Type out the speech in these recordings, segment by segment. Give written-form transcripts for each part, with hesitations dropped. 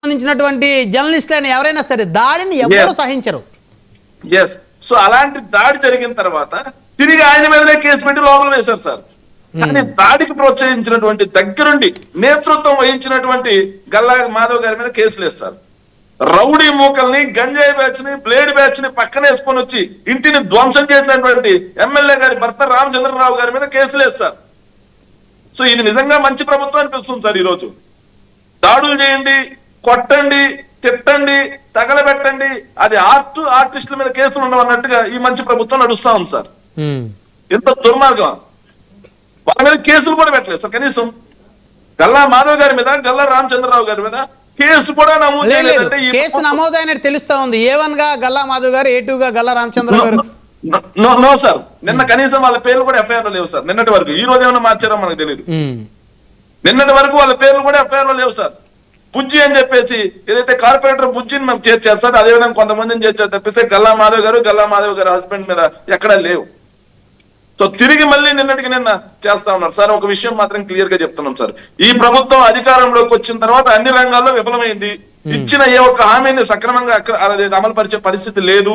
సంబంధించినటువంటి జర్నలిస్టులను ఎవరైనా సరే దాడిని ఎవరు సహించరు. సో అలాంటి దాడి జరిగిన తర్వాత తిరిగి ఆయన మీదనే కేసు పెట్టి లోపల వేశారు సార్. కానీ దాడికి ప్రోత్సహించినటువంటి దగ్గరుండి నేతృత్వం వహించినటువంటి గల్లా మాధవ్ గారి మీద కేసులు వేస్తారు. రౌడీ మూకల్ని, గంజాయి బ్యాచ్ ని, బ్లేడ్ బ్యాచ్ ని పక్కన వేసుకొని వచ్చి ఇంటిని ధ్వంసం చేసినటువంటి ఎమ్మెల్యే గారి భర్త రామచంద్రరావు గారి మీద కేసులు వేస్తారు. సో ఇది నిజంగా మంచి ప్రభుత్వం అనిపిస్తుంది సార్. ఈరోజు దాడులు చేయండి, కొట్టండి, తిట్టండి, తగలబెట్టండి, అది ఆర్టిస్టుల మీద కేసులు ఉండవు అన్నట్టుగా ఈ మంచి ప్రభుత్వం నడుస్తా ఉంది సార్. ఎంత దుర్మార్గం. వాళ్ళ మీద కేసులు కూడా పెట్టలేదు సార్. కనీసం గల్లా మాధవ్ గారి మీద, గల్లా రామచంద్రరావు గారి మీద కేసు కూడా నమోదు చేయలేదంటే కేసు నమోదైనట్టు తెలుస్తా ఉంది. A1 గా గల్లా మాధవ్ గారు, A2 గా గల్లా రామచంద్రరావు గారు. నో సార్, నిన్న కనీసం వాళ్ళ పేర్లు కూడా ఎఫ్ఐఆర్ లో లేవు సార్. నిన్నటి వరకు. ఈ రోజు ఏమైనా మార్చారో మనకు తెలియదు. నిన్నటి వరకు వాళ్ళ పేర్లు కూడా ఎఫ్ఐఆర్ లో లేవు సార్. బుజ్జి అని చెప్పేసి ఏదైతే కార్పొరేటర్ బుజ్జిని మేము చేర్చారు సార్, అదేవిధంగా కొంతమందిని చేర్చారు తప్పిస్తే గల్లా మాధవ్ గారు హస్బెండ్ మీద ఎక్కడా లేవు. సో తిరిగి మళ్ళీ నిన్నటికి నిన్న చేస్తా ఉన్నారు సార్. ఒక విషయం మాత్రం క్లియర్ గా చెప్తున్నాం సార్, ఈ ప్రభుత్వం అధికారంలోకి వచ్చిన తర్వాత అన్ని రంగాల్లో విఫలమైంది. ఇచ్చిన ఏ ఒక్క హామీని సక్రమంగా అమలు పరిచే పరిస్థితి లేదు.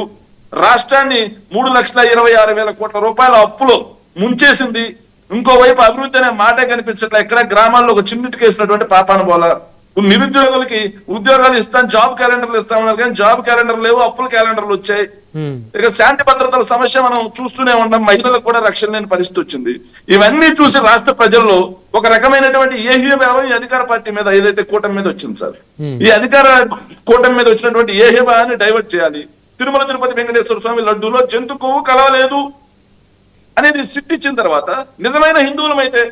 రాష్ట్రాన్ని 3,26,000 కోట్ల రూపాయల అప్పులో ముంచేసింది. ఇంకోవైపు అభివృద్ధి అనే మాటే కనిపించట్లే. ఎక్కడ గ్రామాల్లో ఒక చిన్నిటికి వేసినటువంటి పాపాన పోలా. నిరుద్యోగులకి ఉద్యోగాలు ఇస్తాం, జాబ్ క్యాలెండర్లు ఇస్తామన్నారు కానీ జాబ్ క్యాలెండర్ లేవు, అప్పుల క్యాలెండర్లు వచ్చాయి. ఇక శాంతి భద్రతల సమస్య మనం చూస్తూనే ఉన్నాం. మహిళలకు కూడా రక్షణ లేని పరిస్థితి వచ్చింది. ఇవన్నీ చూసి రాష్ట్ర ప్రజల్లో ఒక రకమైనటువంటి ఏహ్యభావం ఈ అధికార పార్టీ మీద, ఏదైతే కూటమి మీద వచ్చింది సార్, ఈ అధికార కూటమి మీద వచ్చినటువంటి ఏహ్యభావాన్ని డైవర్ట్ చేయాలి. తిరుమల తిరుపతి వెంకటేశ్వర స్వామి లడ్డూలో జంతు కొవ్వు కలవలేదు అనేది సిట్టిచ్చిన తర్వాత నిజమైన హిందువులమైతే,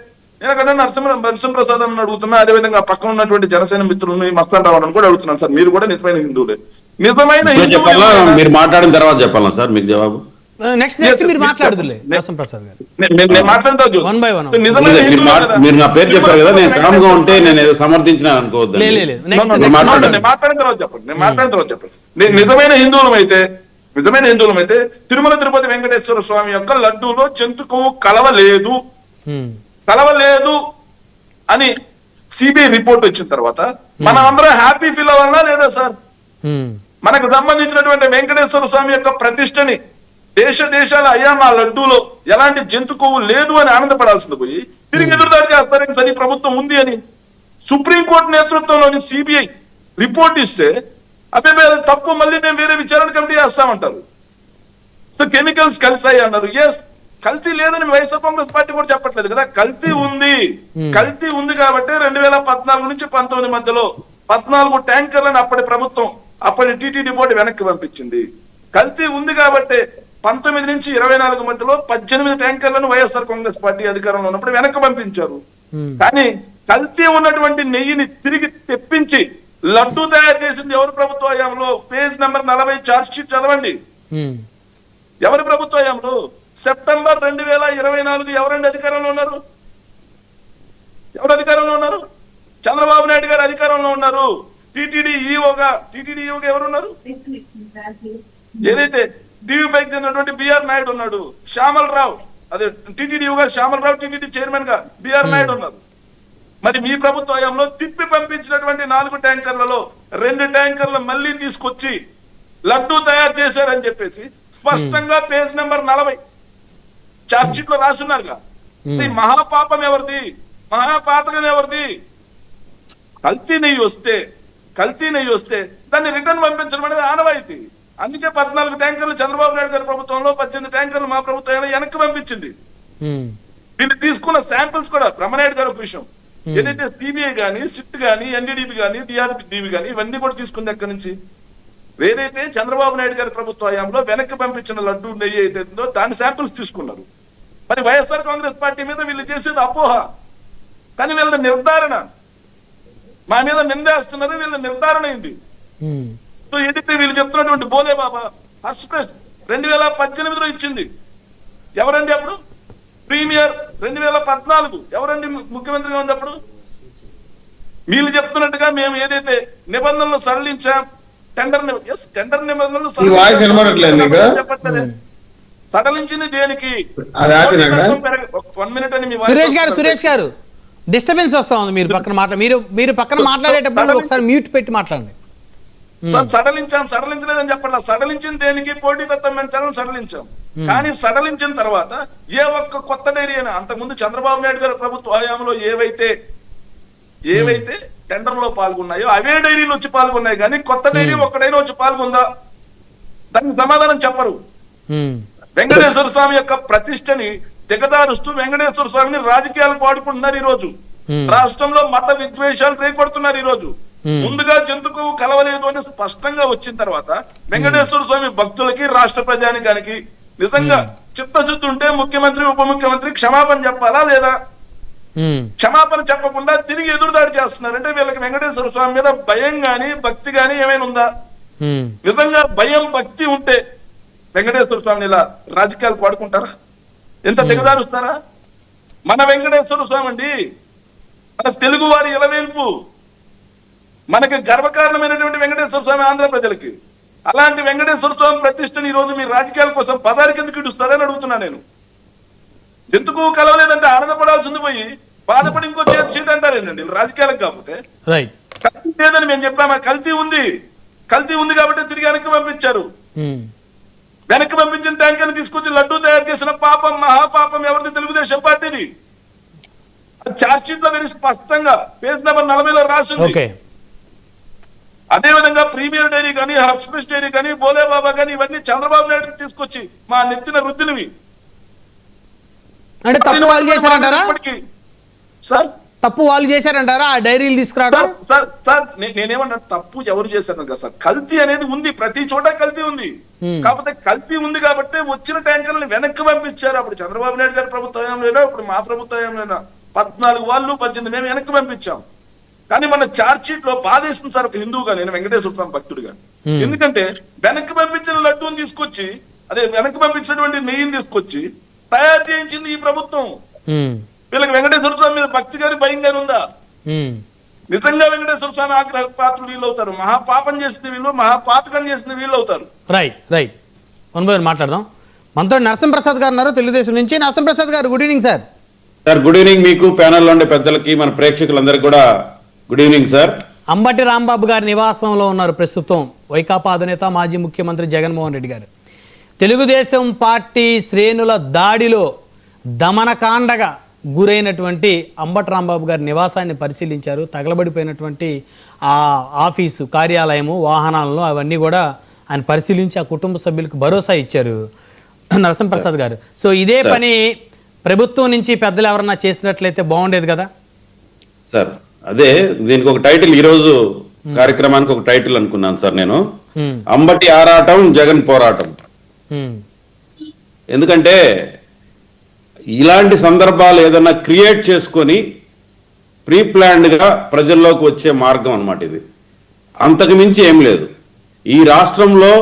నేను అక్కడ నరసింహప్రసాద్ అని అడుగుతున్నా, అదేవిధంగా పక్కన ఉన్నటువంటి జనసేన మిత్రులని మస్తాన్ రావడం కూడా అడుగుతున్నాను సార్, మీరు కూడా నిజమైన హిందువులే. నిజమైన మీరు మాట్లాడిన తర్వాత చెప్పాలా సార్ మీకు జవాబు? నెక్స్ట్ మీరు మాట్లాడుతులే నరసింహప్రసాద్ గారు. మీరు నా పేరు చెప్పారు కదా, నేను కామ్గా ఉంటే నేను ఏదో సమర్థించిన అనుకోవద్దు. మాట్లాడిన తర్వాత చెప్పండి. నిజమైన హిందువులమైతే తిరుమల తిరుపతి వెంకటేశ్వర స్వామి యొక్క లడ్డూలో జంతు కొవ్వు కలవలేదు అని సిబిఐ రిపోర్ట్ వచ్చిన తర్వాత మనం అందరం హ్యాపీ ఫీల్ అవ్వాలా లేదా సార్? మనకు సంబంధించినటువంటి వెంకటేశ్వర స్వామి యొక్క ప్రతిష్టని దేశాల అయ్యా నా లడ్డూలో ఎలాంటి జంతు కొవ్వు లేదు అని ఆనందపడాల్సింది పోయి తిరిగి ఎదురుదాడి చేస్తారని సరి ప్రభుత్వం ఉంది అని సుప్రీంకోర్టు నేతృత్వంలోని సిబిఐ రిపోర్ట్ ఇస్తే అదే తప్పు, మళ్ళీ మేము వేరే విచారణ కమిటీ చేస్తామంటారు. సో కెమికల్స్ కలిసాయి అన్నారు. ఎస్, కల్తీ లేదని వైఎస్ఆర్ కాంగ్రెస్ పార్టీ కూడా చెప్పట్లేదు కదా. కల్తీ ఉంది కాబట్టి 2014 నుంచి 19 మధ్యలో 14 ట్యాంకర్లను అప్పటి టీటీడీ బోర్డు వెనక్కి పంపించింది. కల్తీ ఉంది కాబట్టి 19 నుంచి 24 మధ్యలో 18 ట్యాంకర్లను వైఎస్ఆర్ కాంగ్రెస్ పార్టీ అధికారంలో ఉన్నప్పుడు వెనక్కి పంపించారు. కానీ కల్తీ ఉన్నటువంటి నెయ్యిని తిరిగి తెప్పించి లడ్డూ తయారు చేసింది ఎవరి ప్రభుత్వ హయాంలో? పేజ్ నెంబర్ 40 చార్జ్ షీట్ చదవండి. ఎవరి ప్రభుత్వ హయాంలో? సెప్టెంబర్ 2024 ఎవరండి అధికారంలో ఉన్నారు? చంద్రబాబు నాయుడు గారు అధికారంలో ఉన్నారు. టీటీడీ ఈఓగా ఎవరున్నారు? ఏదైతే DV5 చెందినటువంటి బిఆర్ నాయుడు ఉన్నాడు. శ్యామల్ రావు, అదే టీటీడీ శ్యామల్ రావు, టీటీడీ చైర్మన్ గా బిఆర్ నాయుడు ఉన్నారు. మరి మీ ప్రభుత్వ హయాంలో తిప్పి పంపించినటువంటి 4 ట్యాంకర్లలో 2 ట్యాంకర్లు మళ్ళీ తీసుకొచ్చి లడ్డూ తయారు చేశారని చెప్పేసి స్పష్టంగా పేజ్ నెంబర్ 40 చార్జ్ షీట్ లో రాసున్నారుగా. మహాపాపం ఎవరిది? మహాపాతకం ఎవరిది? కల్తీ నెయ్యి వస్తే దాన్ని రిటర్న్ పంపించడం అనేది ఆనవాయితీ. అందుకే 14 ట్యాంకర్లు చంద్రబాబు నాయుడు గారి ప్రభుత్వంలో, 18 ట్యాంకర్లు మా ప్రభుత్వం వెనక్కి పంపించింది. వీళ్ళు తీసుకున్న శాంపిల్స్ కూడా బ్రహ్మనాయుడు గారు ఒక విషయం, ఏదైతే సిబిఐ గానీ, సిట్ గానీ, ఎన్డీడీబీ గానీ, డిఆర్డీబీ గానీ ఇవన్నీ కూడా తీసుకుంది ఎక్కడి నుంచి? ఏదైతే చంద్రబాబు నాయుడు గారి ప్రభుత్వ హయాంలో వెనక్కి పంపించిన లడ్డూ నెయ్యి అయితే దాని శాంపిల్స్ తీసుకున్నారు. మరి వైఎస్ఆర్ కాంగ్రెస్ పార్టీ మీద వీళ్ళు చేసేది అపోహ, కానీ వీళ్ళ నిర్ధారణ, మా మీద నిందేస్తున్నారు, వీళ్ళ నిర్ధారణ అయింది. సో ఏదైతే వీళ్ళు చెప్తున్నటువంటి బోలే బాబా ఫస్ట్ ప్రైజ్ 2018లో ఇచ్చింది ఎవరండి? అప్పుడు ప్రీమియర్ 2014 ఎవరండి ముఖ్యమంత్రిగా ఉంది అప్పుడు? వీళ్ళు చెప్తున్నట్టుగా మేము ఏదైతే నిబంధనలు సడలించాం, టెండర్ నిబంధనలు సడలించింది దేనికి? 1 మినిట్ అని సురేష్ గారు డిస్టర్బెన్స్ వస్తా ఉంది మీరు పక్కన మీరు పక్కన మాట్లాడేటప్పుడు ఒకసారి మ్యూట్ పెట్టి మాట్లాడండి. సార్ సడలించలేదని చెప్పట్లా. సడలించిన దేనికి పోటీతత్వం పెంచాలని సడలించాం. కానీ సడలించిన తర్వాత ఏ ఒక్క కొత్త డైరీ అయినా అంతకుముందు చంద్రబాబు నాయుడు గారి ప్రభుత్వ హయాంలో ఏవైతే టెండర్ లో పాల్గొన్నాయో అవే డైరీలు వచ్చి పాల్గొన్నాయి. కానీ కొత్త డైరీ ఒక్కడైనా వచ్చి పాల్గొందా? దానికి సమాధానం చెప్పరు. వెంకటేశ్వర స్వామి యొక్క ప్రతిష్టని దిగదారుస్తూ వెంకటేశ్వర స్వామిని రాజకీయాలకు వాడుకుంటున్నారు ఈ రోజు. రాష్ట్రంలో మత విద్వేషాలు రేకొడుతున్నారు ఈ రోజు. ముందుగా జంతుకు కలవలేదు అని స్పష్టంగా వచ్చిన తర్వాత వెంకటేశ్వర స్వామి భక్తులకి రాష్ట్ర ప్రజానికానికి నిజంగా చిత్తశుద్ధి ఉంటే ముఖ్యమంత్రి ఉప ముఖ్యమంత్రి క్షమాపణ చెప్పాలా లేదా? క్షమాపణ చెప్పకుండా తిరిగి ఎదురుదాడి చేస్తున్నారు. అంటే వీళ్ళకి వెంకటేశ్వర స్వామి మీద భయం గాని భక్తి గాని ఏమైనా ఉందా? నిజంగా భయం భక్తి ఉంటే వెంకటేశ్వర స్వామిని ఇలా రాజకీయాలు వాడుకుంటారా? ఎంత దిగదారుస్తారా? మన వెంకటేశ్వర స్వామి అండి, మన తెలుగు వారి ఇలవేల్పు, మనకి గర్వకారణమైనటువంటి వెంకటేశ్వర స్వామి ఆంధ్ర ప్రజలకి. అలాంటి వెంకటేశ్వర స్వామి ప్రతిష్టని ఈ రోజు మీ రాజకీయాల కోసం పదానికి ఎందుకు ఇడుస్తారని అడుగుతున్నా నేను. ఎందుకు కలవలేదంటే ఆనందపడాల్సింది పోయి బాధపడి ఇంకో సీట్ అంటారు ఏంటండి రాజకీయాలకు? కాకపోతే కల్తీ లేదని మేము చెప్పామా? కల్తీ ఉంది కాబట్టి తిరిగి వెనక్కి పంపించారు. వెనక్కి పంపించిన ట్యాంకర్ తీసుకొచ్చి లడ్డూ తయారు చేసిన పాపం మహాపాపం ఎవరిది? తెలుగుదేశం పార్టీది. చార్జ్ షీట్ లో వెరీ స్పష్టంగా పేజ్ నెంబర్ 40లో రాసింది. అదే విధంగా ప్రీమియర్ డైరీ కానీ హర్షమిస్ డైరీ కానీ బోలే బాబా కానీ ఇవన్నీ చంద్రబాబు నాయుడు తీసుకొచ్చి మా నెత్తిన రుద్దినవి. అంటే తప్పు వాళ్ళు చేశారంటారా? సార్ తప్పు వాళ్ళు చేశారంటారా ఆ డైరీలు తీసుకురావడం? సార్ నేనేమన్నా తప్పు ఎవరు చేశారు కదా సార్? కల్తీ అనేది ఉంది, ప్రతి చోట కల్తీ ఉంది. కాకపోతే కల్తీ ఉంది కాబట్టి వచ్చిన ట్యాంకర్లను వెనక్కి పంపించారు. అప్పుడు చంద్రబాబు నాయుడు గారి ప్రభుత్వ హయాంలోనా ఇప్పుడు మా ప్రభుత్వ హయాంలోనా 14 వాళ్ళు 18 మేము వెనక్కి పంపించాం. కానీ మన చార్జ్ షీట్ లో బాధేస్తుంది సార్ ఒక హిందువుగా, నేను వెంకటేశ్వర స్వామి భక్తుడిగా. ఎందుకంటే వెనక్కి పంపించిన లడ్డూని తీసుకొచ్చి వెనక్కి పంపించినటువంటి నెయ్యిని తీసుకొచ్చి తయారు చేయించింది ఈ ప్రభుత్వం. వీళ్ళకి వెంకటేశ్వర స్వామి మీద భక్తి గారి భయం గాని ఉందా? నిజంగా వెంకటేశ్వర స్వామి ఆగ్రహ పాత్రులు వీళ్ళు అవుతారు. మహాపాపం చేసింది వీళ్ళు, మహాపాతకం చేసింది వీళ్ళు అవుతారు. రైట్ మాట్లాడదాం. మనతో నరసింహప్రసాద్ గారు ఉన్నారు తెలుగుదేశం నుంచి. నరసింహప్రసాద్ గారు good evening sir. Sir good evening మీకు, ప్యానెల్లో ఉండే పెద్దలకి మన ప్రేక్షకులందరికీ కూడా good evening sir. Ambati Rambabu గారి నివాసంలో ఉన్నారు ప్రస్తుతం వైకాపా అధినేత మాజీ ముఖ్యమంత్రి జగన్మోహన్ రెడ్డి గారు. తెలుగుదేశం పార్టీ శ్రేణుల దాడిలో దమనకాండగా గురైనటువంటి అంబటి రాంబాబు గారి నివాసాన్ని పరిశీలించారు. తగలబడిపోయినటువంటి ఆ ఆఫీసు కార్యాలయము వాహనాలను అవన్నీ కూడా ఆయన పరిశీలించి ఆ కుటుంబ సభ్యులకు భరోసా ఇచ్చారు నరసింహప్రసాద్ గారు. సో ఇదే పని ప్రభుత్వం నుంచి పెద్దలు ఎవరన్నా చేసినట్లయితే బాగుండేది కదా సార్. అదే దీనికి ఒక టైటిల్, ఈ రోజు కార్యక్రమానికి ఒక టైటిల్ అనుకున్నాను సార్ నేను, అంబటి ఆరాటం జగన్ పోరాటం. ఎందుకంటే ఇలాంటి సందర్భాలు ఏదైనా క్రియేట్ చేసుకొని ప్రీ ప్లాన్డ్ గా ప్రజల్లోకి వచ్చే మార్గం అన్నమాట ఇది. అంతకు మించి ఏం లేదు. ఈ రాష్ట్రంలో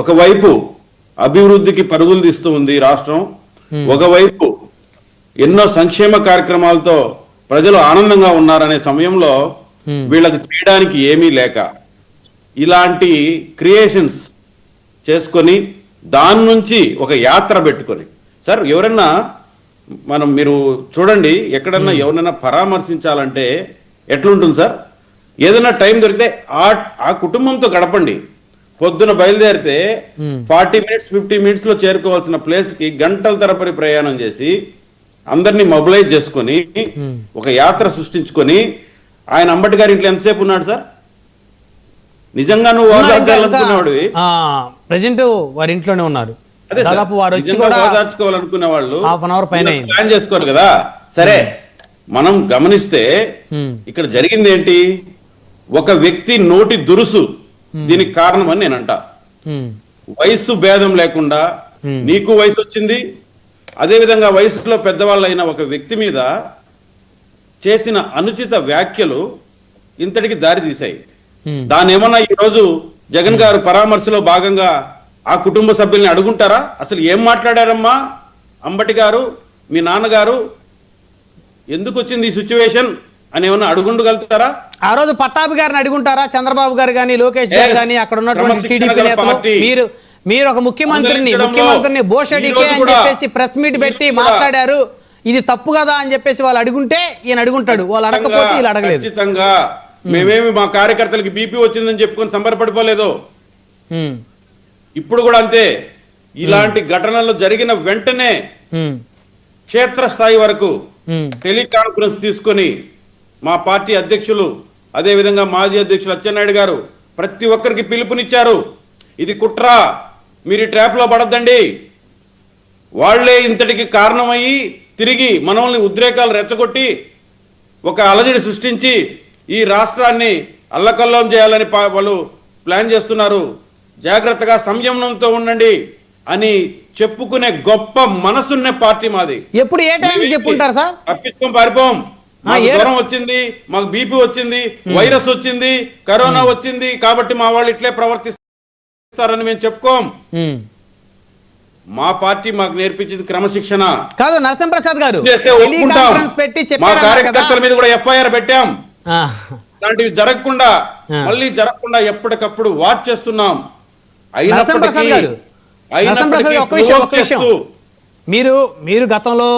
ఒకవైపు అభివృద్ధికి పరుగులు తీస్తూ ఉంది ఈ రాష్ట్రం, ఒకవైపు ఎన్నో సంక్షేమ కార్యక్రమాలతో ప్రజలు ఆనందంగా ఉన్నారనే సమయంలో వీళ్ళకి చేయడానికి ఏమీ లేక ఇలాంటి క్రియేషన్స్ చేసుకొని దాని నుంచి ఒక యాత్ర పెట్టుకొని, సార్ ఎవరన్నా మీరు చూడండి ఎక్కడన్నా ఎవరినైనా పరామర్శించాలంటే ఎట్లుంటుంది సార్? ఏదైనా టైం దొరికితే ఆ కుటుంబంతో గడపండి. పొద్దున బయలుదేరితే 40 minutes 50 minutes లో చేరుకోవాల్సిన ప్లేస్ కి గంటల తరబడి ప్రయాణం చేసి అందరినీ మొబిలైజ్ చేసుకొని ఒక యాత్ర సృష్టించుకొని ఆయన అంబటి గారి ఇంట్లో ఎంతసేపు ఉన్నాడు సార్? నిజంగా నువ్వు ఓదార్చాలనుకున్నాడు ప్రెజెంట్ వారి ఇంట్లోనే ఉన్నారు. ఓదార్చుకోవాలనుకునే వాళ్ళు ప్లాన్ చేసుకోరు కదా. సరే మనం గమనిస్తే ఇక్కడ జరిగింది ఏంటి? ఒక వ్యక్తి నోటి దురుసు దీనికి కారణం అని నేనంట. వయస్సు భేదం లేకుండా నీకు వయసు వచ్చింది, అదే విధంగా వయసులో పెద్దవాళ్ళైన ఒక వ్యక్తి మీద చేసిన అనుచిత వ్యాఖ్యలు ఇంతటికి దారి తీశాయి. దాన్ని ఏమన్నా ఈరోజు జగన్ గారు పరామర్శలో భాగంగా ఆ కుటుంబ సభ్యుల్ని అడుగుంటారా? అసలు ఏం మాట్లాడారమ్మా అంబటి గారు, మీ నాన్నగారు, ఎందుకు వచ్చింది ఈ సిచ్యువేషన్ అని ఏమన్నా అడుగుండగలుగుతారా? ఆ రోజు పట్టాభి గారిని అడుగుంటారా? చంద్రబాబు గారు కానీ లోకేష్ గారు కానీ అక్కడ ఉన్నటువంటి టీడీపీ నేతలు మీరు ఒక ముఖ్యమంత్రిని బోషడికే అని చెప్పేసి ప్రెస్ మీట్ పెట్టి మాట్లాడారు, ఇది తప్పు కదా అని చెప్పేసి వాళ్ళు అడుగుంటే ఈయన అడుగుంటాడు, వాళ్ళు అడగకపోతే వీళ్ళు అడగలేదు. ఖచ్చితంగా మేమేమి మా కార్యకర్తలకి బీపీ వచ్చిందని చెప్పుకొని సంబరపడిపోలేదు. ఇప్పుడు కూడా అంతే. ఇలాంటి ఘటనలు జరిగిన వెంటనే క్షేత్రస్థాయి వరకు టెలికాన్ఫరెన్స్ తీసుకొని మా పార్టీ అధ్యక్షులు, అదే విధంగా మాజీ అధ్యక్షులు అచ్చెన్నాయుడు గారు ప్రతి ఒక్కరికి పిలుపునిచ్చారు. ఇది కుట్ర, మీరు ట్రాప్ లో పడద్దండి, వాళ్లే ఇంతటికి కారణమయ్యి తిరిగి మనల్ని ఉద్రేకాలు రెచ్చగొట్టి ఒక అలజడి సృష్టించి ఈ రాష్ట్రాన్ని అల్లకల్లోం చేయాలని వాళ్ళు ప్లాన్ చేస్తున్నారు, జాగ్రత్తగా సంయమనంతో ఉండండి అని చెప్పుకునే గొప్ప మనసున్న పార్టీ మాది. ఎప్పుడు ఏ టైం చెప్పుంటారు సార్? తప్పించుకొని పారిపోం. మాకు జ్వరం వచ్చింది, మాకు బీపీ వచ్చింది, వైరస్ వచ్చింది, కరోనా వచ్చింది కాబట్టి మా వాళ్ళు ఇట్లే ప్రవర్తిస్తారని మేము చెప్పుకోం. మా పార్టీ మాకు నేర్పించింది క్రమశిక్షణ. కాదు నరసింహప్రసాద్ గారు, మా కార్యకర్తల మీద కూడా ఎఫ్ఐఆర్ పెట్టాం. అలాంటివి జరగకుండా మళ్ళీ జరగకుండా ఎప్పటికప్పుడు వాచ్ చేస్తున్నాం. మీరు గతంలో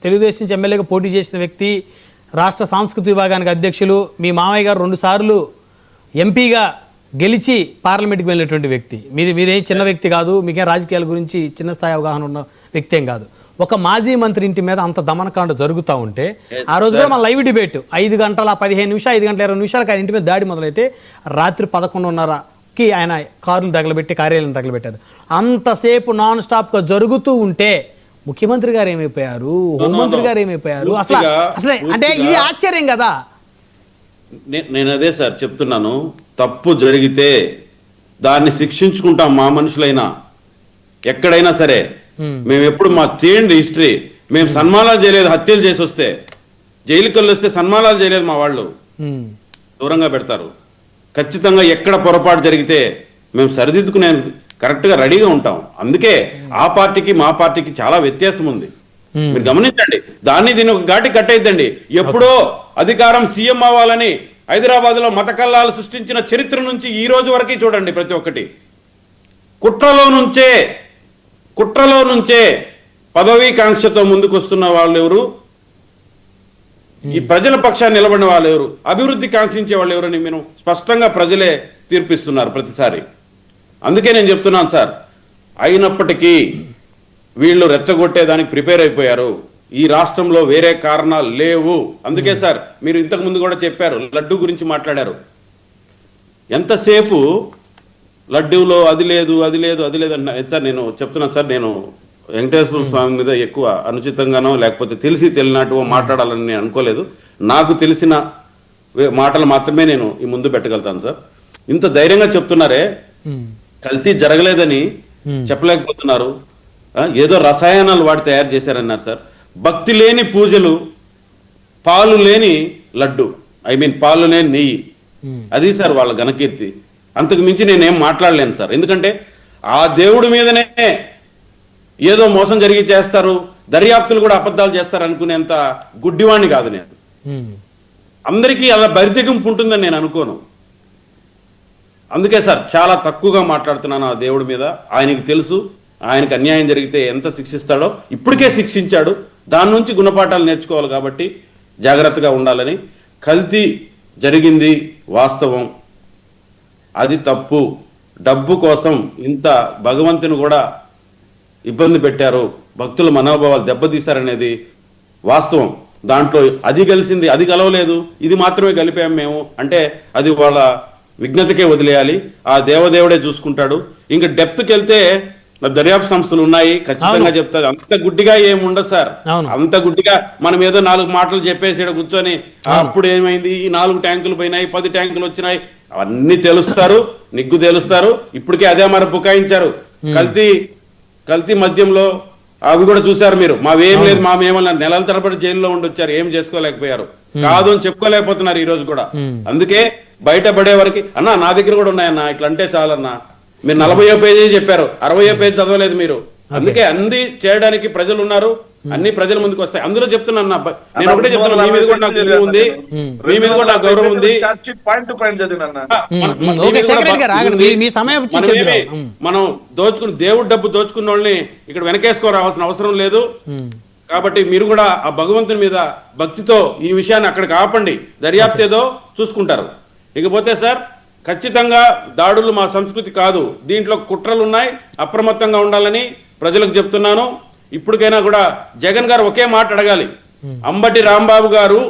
తెలుగుదేశం నుంచి ఎమ్మెల్యేగా పోటీ చేసిన వ్యక్తి, రాష్ట్ర సాంస్కృతిక విభాగానికి అధ్యక్షులు, మీ మామయ్య గారు 2 సార్లు ఎంపీగా గెలిచి పార్లమెంట్కి వెళ్ళినటువంటి వ్యక్తి. మీరేం చిన్న వ్యక్తి కాదు, మీకేం రాజకీయాల గురించి చిన్న స్థాయి అవగాహన ఉన్న వ్యక్తి ఏం కాదు. ఒక మాజీ మంత్రి ఇంటి మీద అంత దమనకాండ జరుగుతూ ఉంటే ఆ రోజు కూడా మన లైవ్ డిబేట్ 5 గంటల 15 నిమిషాలు 5 గంటల 20 నిమిషాలకు ఆయన ఇంటి మీద దాడి మొదలైతే రాత్రి 11:30కి ఆయన కారులు తగలబెట్టి కార్యాలయం తగలబెట్టారు. అంతసేపు నాన్ స్టాప్గా జరుగుతూ ఉంటే ముఖ్యమంత్రి గారు ఏమైపోయారు, హోంమంత్రి గారు ఏమైపోయారు? అసలు అంటే ఇది ఆశ్చర్యం కదా. నేను అదే సార్ చెప్తున్నాను, తప్పు జరిగితే దాన్ని శిక్షించుకుంటాం. మా మనుషులైనా ఎక్కడైనా సరే మేము ఎప్పుడు మా చేయండి హిస్టరీ, మేము సన్మానాలు చేయలేదు. హత్యలు చేసి వస్తే జైలుకి వెళ్ళి వస్తే సన్మానాలు చేయలేదు. మా వాళ్ళు దూరంగా పెడతారు. ఖచ్చితంగా ఎక్కడ పొరపాటు జరిగితే మేము సరిదిద్దుకునే కరెక్ట్ గా రెడీగా ఉంటాం. అందుకే ఆ పార్టీకి మా పార్టీకి చాలా వ్యత్యాసం ఉంది. మీరు గమనించండి. దీన్ని ఒక ఘాటి కట్టయిద్దండి. ఎప్పుడో అధికారం సీఎం అవ్వాలని హైదరాబాద్ లో మత కల్లాలు సృష్టించిన చరిత్ర నుంచి ఈ రోజు వరకు చూడండి. ప్రతి ఒక్కటి కుట్రలో నుంచే పదవీ కాంక్షతో ముందుకు వస్తున్న వాళ్ళు ఎవరు, ఈ ప్రజల పక్షాన్ని నిలబడిన వాళ్ళు ఎవరు, అభివృద్ధి కాంక్షించే వాళ్ళు ఎవరని మేము స్పష్టంగా ప్రజలే తీర్పిస్తున్నారు ప్రతిసారి. అందుకే నేను చెప్తున్నాను సార్, అయినప్పటికీ వీళ్ళు రెచ్చగొట్టేదానికి ప్రిపేర్ అయిపోయారు. ఈ రాష్ట్రంలో వేరే కారణాలు లేవు. అందుకే సార్ మీరు ఇంతకు ముందు కూడా చెప్పారు, లడ్డు గురించి మాట్లాడారు. ఎంతసేపు లడ్డూలో అది లేదు అన్న సార్. నేను చెప్తున్నాను సార్, నేను వెంకటేశ్వర స్వామి మీద ఎక్కువ అనుచితంగానో లేకపోతే తెలిసినట్టు మాట్లాడాలని నేను అనుకోలేదు. నాకు తెలిసిన మాటలు మాత్రమే నేను ఈ ముందు పెట్టగలుగుతాను సార్. ఇంత ధైర్యంగా చెప్తున్నారే, కల్తీ జరగలేదని చెప్పలేకపోతున్నారు. ఏదో రసాయనాలు వాడి తయారు చేశారన్నారు సార్. భక్తి లేని పూజలు, పాలు లేని లడ్డు, పాలు లేని నెయ్యి, అది సార్ వాళ్ళ ఘనకీర్తి. అంతకు మించి నేనేం మాట్లాడలేను సార్. ఎందుకంటే ఆ దేవుడి మీదనే ఏదో మోసం జరిగి చేస్తారు, దర్యాప్తులు కూడా అబద్ధాలు చేస్తారు అనుకునేంత గుడ్డివాణ్ణి కాదు నేను. అందరికీ అలా బరితెగింపు ఉంటుందని నేను అనుకోను. అందుకే సార్ చాలా తక్కువగా మాట్లాడుతున్నాను ఆ దేవుడి మీద. ఆయనకి తెలుసు ఆయనకు అన్యాయం జరిగితే ఎంత శిక్షిస్తాడో, ఇప్పటికే శిక్షించాడు. దాని నుంచి గుణపాఠాలు నేర్చుకోవాలి కాబట్టి జాగ్రత్తగా ఉండాలని. కల్తీ జరిగింది వాస్తవం, అది తప్పు. డబ్బు కోసం ఇంత భగవంతుని కూడా ఇబ్బంది పెట్టారు, భక్తుల మనోభావాలు దెబ్బతీశారనేది వాస్తవం. దాంట్లో అది కలిసింది, అది కలవలేదు, ఇది మాత్రమే కలిపాం మేము అంటే అది వాళ్ళ విఘ్నతకే వదిలేయాలి. ఆ దేవదేవుడే చూసుకుంటాడు. ఇంకా డెప్త్కి వెళ్తే దర్యాప్తు సంస్థలు ఉన్నాయి, ఖచ్చితంగా చెప్తారు. అంత గుడ్డిగా ఏముండదు సార్. అంత గుడ్డిగా మనం ఏదో 4 మాటలు చెప్పేసి కూర్చొని అప్పుడు ఏమైంది, ఈ 4 ట్యాంకులు పోయినాయి, 10 ట్యాంకులు వచ్చినాయి, అవన్నీ తెలుస్తారు, నిగ్గు తెలుస్తారు. ఇప్పటికే అదే మరి బుకాయించారు. కల్తీ మద్యంలో అవి కూడా చూశారు మీరు. మావేం లేదు, మామేమన్నా నెలల తరబడి జైల్లో ఉండొచ్చారు, ఏం చేసుకోలేకపోయారు. కాదు అని చెప్పుకోలేకపోతున్నారు ఈ రోజు కూడా. అందుకే బయటపడే వరకు అన్నా నా దగ్గర కూడా ఉన్నాయన్నా, ఇట్లా అంటే చాలన్నా. మీరు 40వ పేజీ చెప్పారు, 60వ పేజీ చదవలేదు మీరు. అందుకే అన్ని చేయడానికి ప్రజలు ఉన్నారు, అన్ని ప్రజల ముందుకు వస్తాయి. అందులో చెప్తున్నాను, నేను ఒకటే చెప్తున్నా, మీ మీద కూడా నాకు గౌరవం ఉంది, మీ మీద కూడా నాకు గౌరవం ఉంది. మనం దేవుడు డబ్బు దోచుకున్న వాళ్ళని ఇక్కడ వెనకేసుకో రావాల్సిన అవసరం లేదు. కాబట్టి మీరు కూడా ఆ భగవంతుని మీద భక్తితో ఈ విషయాన్ని అక్కడికి ఆపండి, దర్యాప్తు ఏదో చూసుకుంటారు. ఇకపోతే సార్, ఖచ్చితంగా దాడులు మా సంస్కృతి కాదు, దీంట్లో కుట్రలు ఉన్నాయి, అప్రమత్తంగా ఉండాలని ప్రజలకు చెప్తున్నాను. ఇప్పటికైనా కూడా జగన్ గారు ఒకే మాట అడగాలి, అంబటి రాంబాబు గారు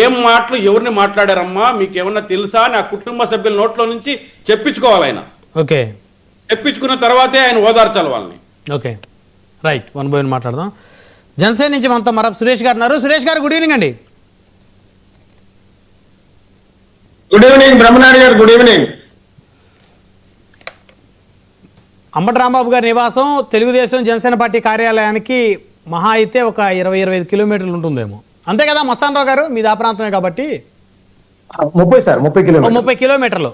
ఏం మాటలు ఎవరిని మాట్లాడారమ్మా, మీకు ఏమన్నా తెలుసా అని ఆ కుటుంబ సభ్యుల నోట్లో నుంచి చెప్పించుకోవాలి. ఆయన ఓకే, చెప్పించుకున్న తర్వాతే ఆయన ఓదార్చాలి వాళ్ళని. Okay, right. One by one మాట్లాడదాం. జనసేన నుంచి మనతో మరొక సురేష్ గారు ఉన్నారు. సురేష్ గారు, గుడ్ ఈవినింగ్ అండి. గుడ్ ఈవినింగ్ బ్రహ్మనాయుడు గారు, గుడ్ ఈవినింగ్. అంబటి రాంబాబు గారి నివాసం తెలుగుదేశం జనసేన పార్టీ కార్యాలయానికి మహా అయితే ఒక 20-25 కిలోమీటర్లు ఉంటుందేమో, అంతే కదా మస్తాన్ రావు గారు? మీది ఆ ప్రాంతమే కాబట్టి 30 కిలోమీటర్లు.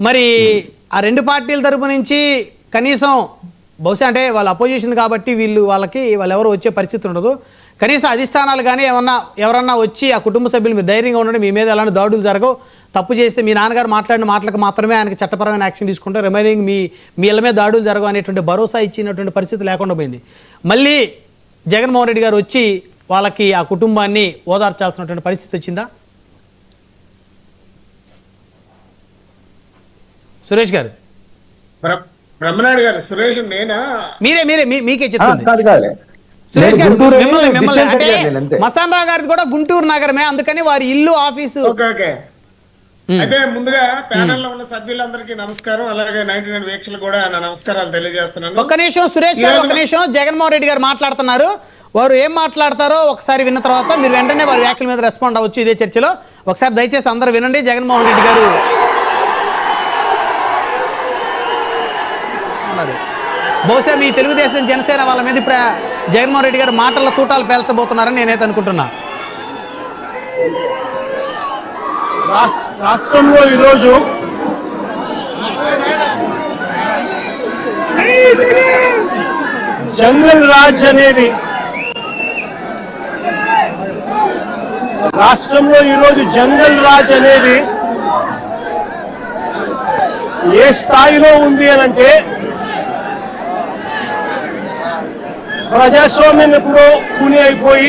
మరి ఆ రెండు పార్టీల తరపు నుంచి కనీసం బహుశా అంటే వాళ్ళ అపోజిషన్ కాబట్టి వాళ్ళకి ఎవరు వచ్చే పరిస్థితి ఉండదు, కనీసం అధిష్టానాలు కానీ ఎవరన్నా వచ్చి ఆ కుటుంబ సభ్యులు మీరు ధైర్యంగా ఉండండి, మీ మీద ఎలాంటి దాడులు జరగవు, తప్పు చేస్తే మీ నాన్నగారు మాట్లాడిన మాటలకు మాత్రమే ఆయనకి చట్టపరమైన యాక్షన్ తీసుకుంటారు, రిమైనింగ్ మీ ఇళ్ళ మీద దాడులు జరగవు అనేటువంటి భరోసా ఇచ్చినటువంటి పరిస్థితి లేకుండా పోయింది. మళ్ళీ జగన్మోహన్ రెడ్డి గారు వచ్చి వాళ్ళకి ఆ కుటుంబాన్ని ఓదార్చాల్సినటువంటి పరిస్థితి వచ్చిందా? సురేష్ గారు, బ్రహ్మనాయుడు గారు, సురేష్ నేనా? మీకే చెప్తుంది. సురేష్ గారు, మిమ్మల్ని అంటే మస్తాన్ రావు గారిది కూడా గుంటూరు నగరమే, అందుకని వారి ఇల్లు ఆఫీసు. అయితే ముందుగా ప్యానెల్ లో ఉన్న సభ్యులందరికీ నమస్కారం, అలాగే 99 వీక్షలు కూడా నా నమస్కారాలు తెలియజేస్తున్నాను. ఒక్క నిమిషం సురేష్ గారు, ఒక్క నిమిషం. జగన్మోహన్ రెడ్డి గారు మాట్లాడుతున్నారు, వారు ఏం మాట్లాడతారో ఒకసారి విన్న తర్వాత మీరు వెంటనే వారి వ్యాఖ్యల మీద రెస్పాండ్ అవ్వచ్చు ఇదే చర్చలో. ఒకసారి దయచేసి అందరూ వినండి. జగన్మోహన్ రెడ్డి గారు బహుశా మీ తెలుగుదేశం జనసేన వాళ్ళ మీద ఇప్పుడు జగన్మోహన్ రెడ్డి గారు మాటల తూటాలు పేల్చబోతున్నారని నేనైతే అనుకుంటున్నా. రాష్ట్రంలో ఈరోజు జంగల్ రాజ్ అనేది ఏ స్థాయిలో ఉంది అని అంటే, ప్రజాస్వామ్యం ఎప్పుడో కూని అయిపోయి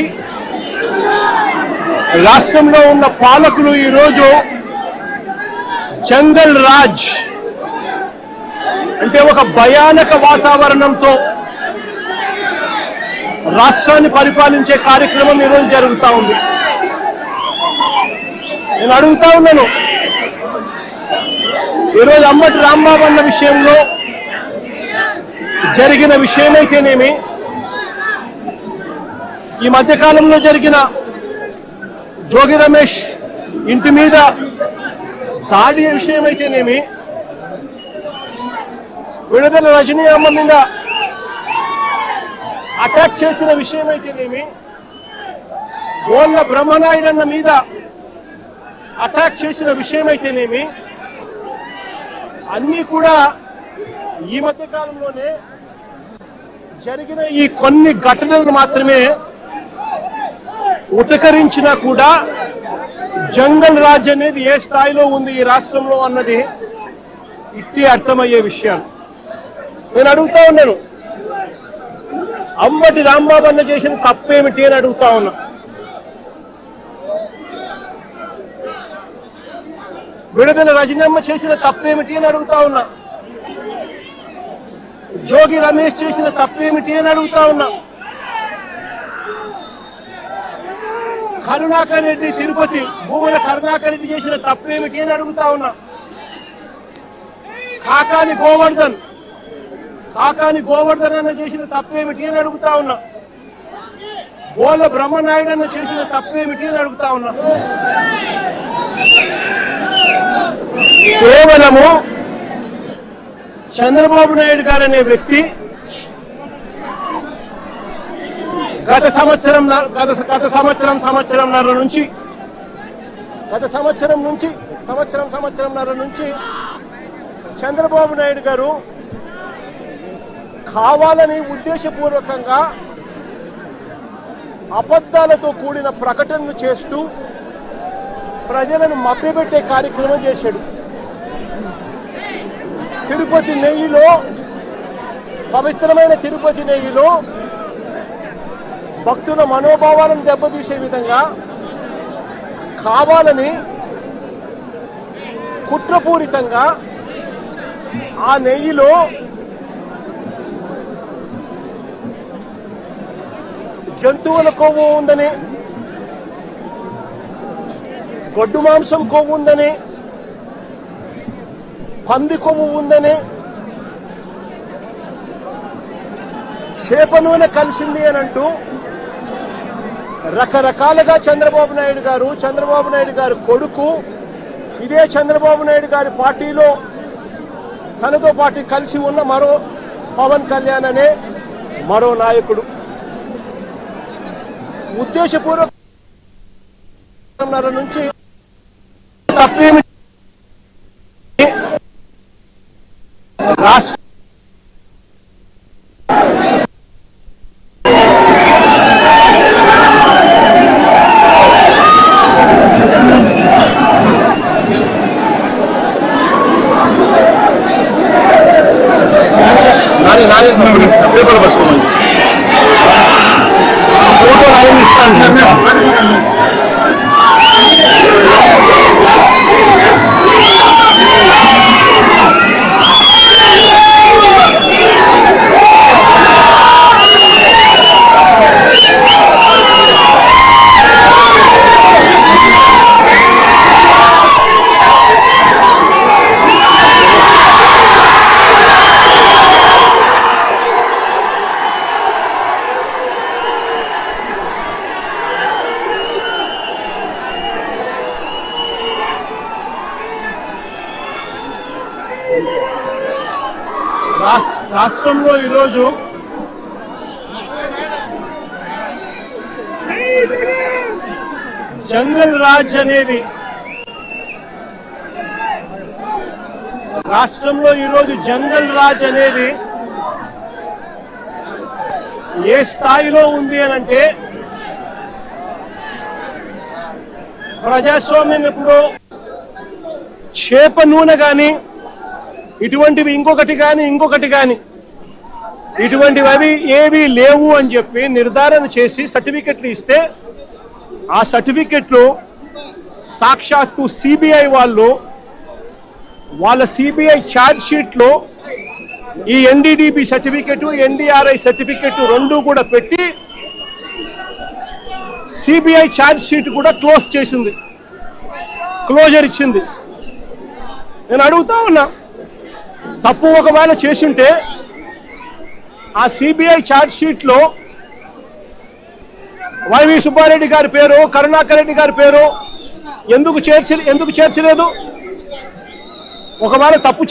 రాష్ట్రంలో ఉన్న పాలకులు ఈరోజు జంగల్ రాజ్ అంటే ఒక భయానక వాతావరణంతో రాష్ట్రాన్ని పరిపాలించే కార్యక్రమం ఈరోజు జరుగుతూ ఉంది. నేను అడుగుతా ఉన్నాను, ఈరోజు అంబటి రాంబాబు అన్న విషయంలో జరిగిన విషయమైతేనేమి, ఈ మధ్యకాలంలో జరిగిన జోగి రమేష్ ఇంటి మీద దాడి విషయమైతేనేమి, విడుదల రజనీ అమ్మ మీద అటాక్ చేసిన విషయమైతేనేమి, గోళ్ళ బ్రహ్మనాయుడు అన్న మీద అటాక్ చేసిన విషయమైతేనేమి, అన్నీ కూడా ఈ మధ్య కాలంలోనే జరిగిన ఈ కొన్ని ఘటనలు మాత్రమే ఉటకరించినా కూడా జంగల్ రాజ్ అనేది ఏ స్థాయిలో ఉంది ఈ రాష్ట్రంలో అన్నది ఇట్టి అర్థమయ్యే విషయాలు. నేను అడుగుతా ఉన్నాను, అంబటి రాంబాబు అన్న చేసిన తప్పేమిటి అని అడుగుతా ఉన్నా. విడుదల రజనమ్మ చేసిన తప్పేమిటి అని అడుగుతా ఉన్నా. జోగి రమేష్ చేసిన తప్పేమిటి అని అడుగుతా ఉన్నా. కరుణాకర్ రెడ్డి తిరుపతి భూముల కరుణాకర్ రెడ్డి చేసిన తప్పేమిటి అని అడుగుతా ఉన్నా. కాకాని గోవర్ధన్ అన్న చేసిన తప్పేమిటి అని అడుగుతా ఉన్నా. గోళ్ళ బ్రహ్మనాయుడు అన్న చేసిన తప్పేమిటి అని అడుగుతా ఉన్నా. కేవలము చంద్రబాబు నాయుడు గారు అనే వ్యక్తి గత సంవత్సరంన్నర నుంచి చంద్రబాబు నాయుడు గారు కావాలని ఉద్దేశపూర్వకంగా అబద్ధాలతో కూడిన ప్రకటనలు చేస్తూ ప్రజలను మభ్యపెట్టే కార్యక్రమం చేశాడు. తిరుపతి నెయ్యిలో, పవిత్రమైన తిరుపతి నెయ్యిలో భక్తుల మనోభావాలను దెబ్బతీసే విధంగా కావాలని కుట్రపూరితంగా ఆ నెయ్యిలో జంతువుల కొవ్వు ఉందని, గొడ్డు మాంసం కొవ్వు ఉందని, పంది కొవ్వు ఉందని, చేప నూనె కలిసింది అని అంటూ రకరకాలుగా చంద్రబాబు నాయుడు గారు కొడుకు, ఇదే చంద్రబాబు నాయుడు గారి పార్టీలో తనతో పాటు కలిసి ఉన్న మరో పవన్ కళ్యాణ్ అనే మరో నాయకుడు ఉద్దేశపూర్వక నుంచి తప్పేమి రాష్ట్ర రాష్ట్రంలో ఈరోజు జంగల్ రాజ్ అనేది ఏ స్థాయిలో ఉంది అని అంటే ప్రజాస్వామ్యం ఇప్పుడు చేప నూనె కానీ ఇటువంటివి ఇంకొకటి కానీ ఇటువంటివి అవి ఏవి లేవు అని చెప్పి నిర్ధారణ చేసి సర్టిఫికెట్లు ఇస్తే ఆ సర్టిఫికెట్లు సాక్షాత్తు సిబిఐ వాళ్ళ సిబిఐ ఛార్జ్ షీట్లో ఈ ఎన్డీడీబీ సర్టిఫికెట్, ఎన్డీఆర్ఐ సర్టిఫికెట్ రెండు కూడా పెట్టి సిబిఐ ఛార్జ్ షీట్ కూడా క్లోజర్ ఇచ్చింది. నేను అడుగుతా ఉన్నా, తప్పు ఒకవేళ చేసుంటే ఆ సిబిఐ ఛార్జ్ షీట్లో వైవి సుబ్బారెడ్డి గారి పేరు, కరుణాకర్ రెడ్డి గారి పేరు ఎందుకు చేర్చలేదు? ఒకవేళ తప్పు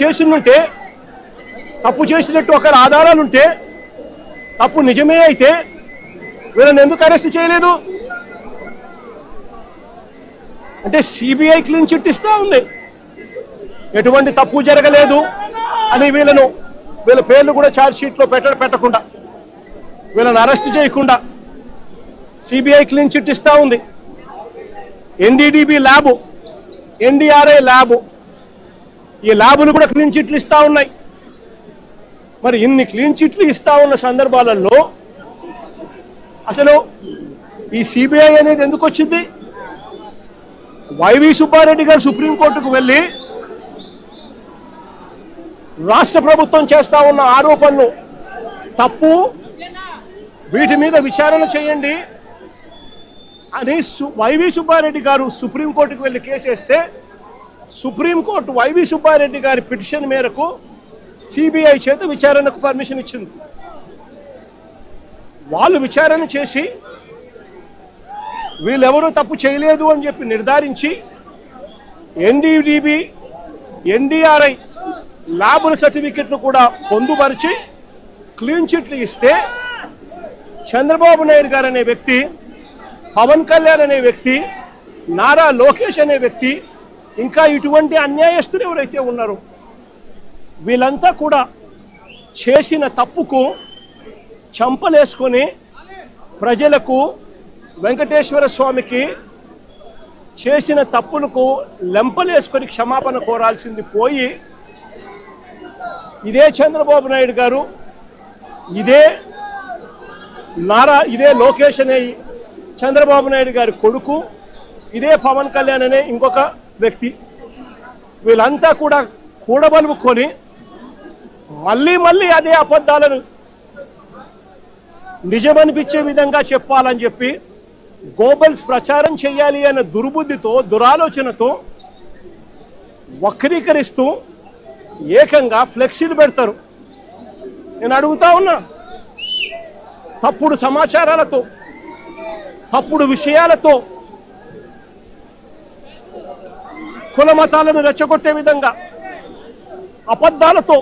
చేసినట్టు ఒక ఆధారాలుంటే, తప్పు నిజమే అయితే వీళ్ళని ఎందుకు అరెస్ట్ చేయలేదు? అంటే సిబిఐ క్లీన్ చిట్ ఇస్తా ఉంది, ఎటువంటి తప్పు జరగలేదు అని వీళ్ళ పేర్లు కూడా ఛార్జ్ షీట్లో పెట్టకుండా, వీళ్ళని అరెస్ట్ చేయకుండా సిబిఐ క్లీన్ చిట్ ఇస్తా ఉంది. ఎన్డీడీబీ ల్యాబ్, ఎన్డీఆర్ఐ ల్యాబ్, ఈ ల్యాబులు కూడా క్లీన్ చిట్లు ఇస్తా ఉన్నాయి. మరి ఇన్ని క్లీన్ చిట్లు ఇస్తా ఉన్న సందర్భాలలో అసలు ఈ సిబిఐ అనేది ఎందుకు వచ్చింది? వైవి సుబ్బారెడ్డి గారు సుప్రీంకోర్టుకు వెళ్ళి రాష్ట్ర ప్రభుత్వం చేస్తా ఉన్న ఆరోపణలు తప్పు, వీటి మీద విచారణ చేయండి అని వైవి సుబ్బారెడ్డి గారు సుప్రీంకోర్టుకు వెళ్ళి కేసు వేస్తే సుప్రీంకోర్టు వైవి సుబ్బారెడ్డి గారి పిటిషన్ మేరకు సిబిఐ చేత విచారణకు పర్మిషన్ ఇచ్చింది. వాళ్ళు విచారణ చేసి వీళ్ళెవరూ తప్పు చేయలేదు అని చెప్పి నిర్ధారించి ఎన్డీడీబీ, ఎన్డీఆర్ఐ ల్యాబుల సర్టిఫికెట్ను కూడా పొందుపరిచి క్లీన్ చిట్లు ఇస్తే చంద్రబాబు నాయుడు గారు అనే వ్యక్తి, పవన్ కళ్యాణ్ అనే వ్యక్తి, నారా లోకేష్ అనే వ్యక్తి, ఇంకా ఇటువంటి అన్యాయస్తులు ఎవరైతే ఉన్నారో వీళ్ళంతా కూడా చేసిన తప్పుకు చంపలేసుకొని ప్రజలకు, వెంకటేశ్వర స్వామికి చేసిన తప్పులకు లెంపలేసుకొని క్షమాపణ కోరాల్సింది పోయి ఇదే చంద్రబాబు నాయుడు గారు, ఇదే ఇదే లోకేష్ అనే చంద్రబాబు నాయుడు గారి కొడుకు, ఇదే పవన్ కళ్యాణ్ అనే ఇంకొక వ్యక్తి, వీళ్ళంతా కూడా కూడబలుపుకొని మళ్ళీ అదే అబద్ధాలను నిజమనిపించే విధంగా చెప్పాలని చెప్పి గోబల్స్ ప్రచారం చేయాలి అనే దుర్బుద్ధితో, దురాలోచనతో వక్రీకరిస్తూ ఏకంగా ఫ్లెక్సీలు పెడతారు. నేను అడుగుతా ఉన్నా, తప్పుడు సమాచారాలతో, తప్పుడు విషయాలతో, కుల మతాలను రెచ్చగొట్టే విధంగా అబద్ధాలతో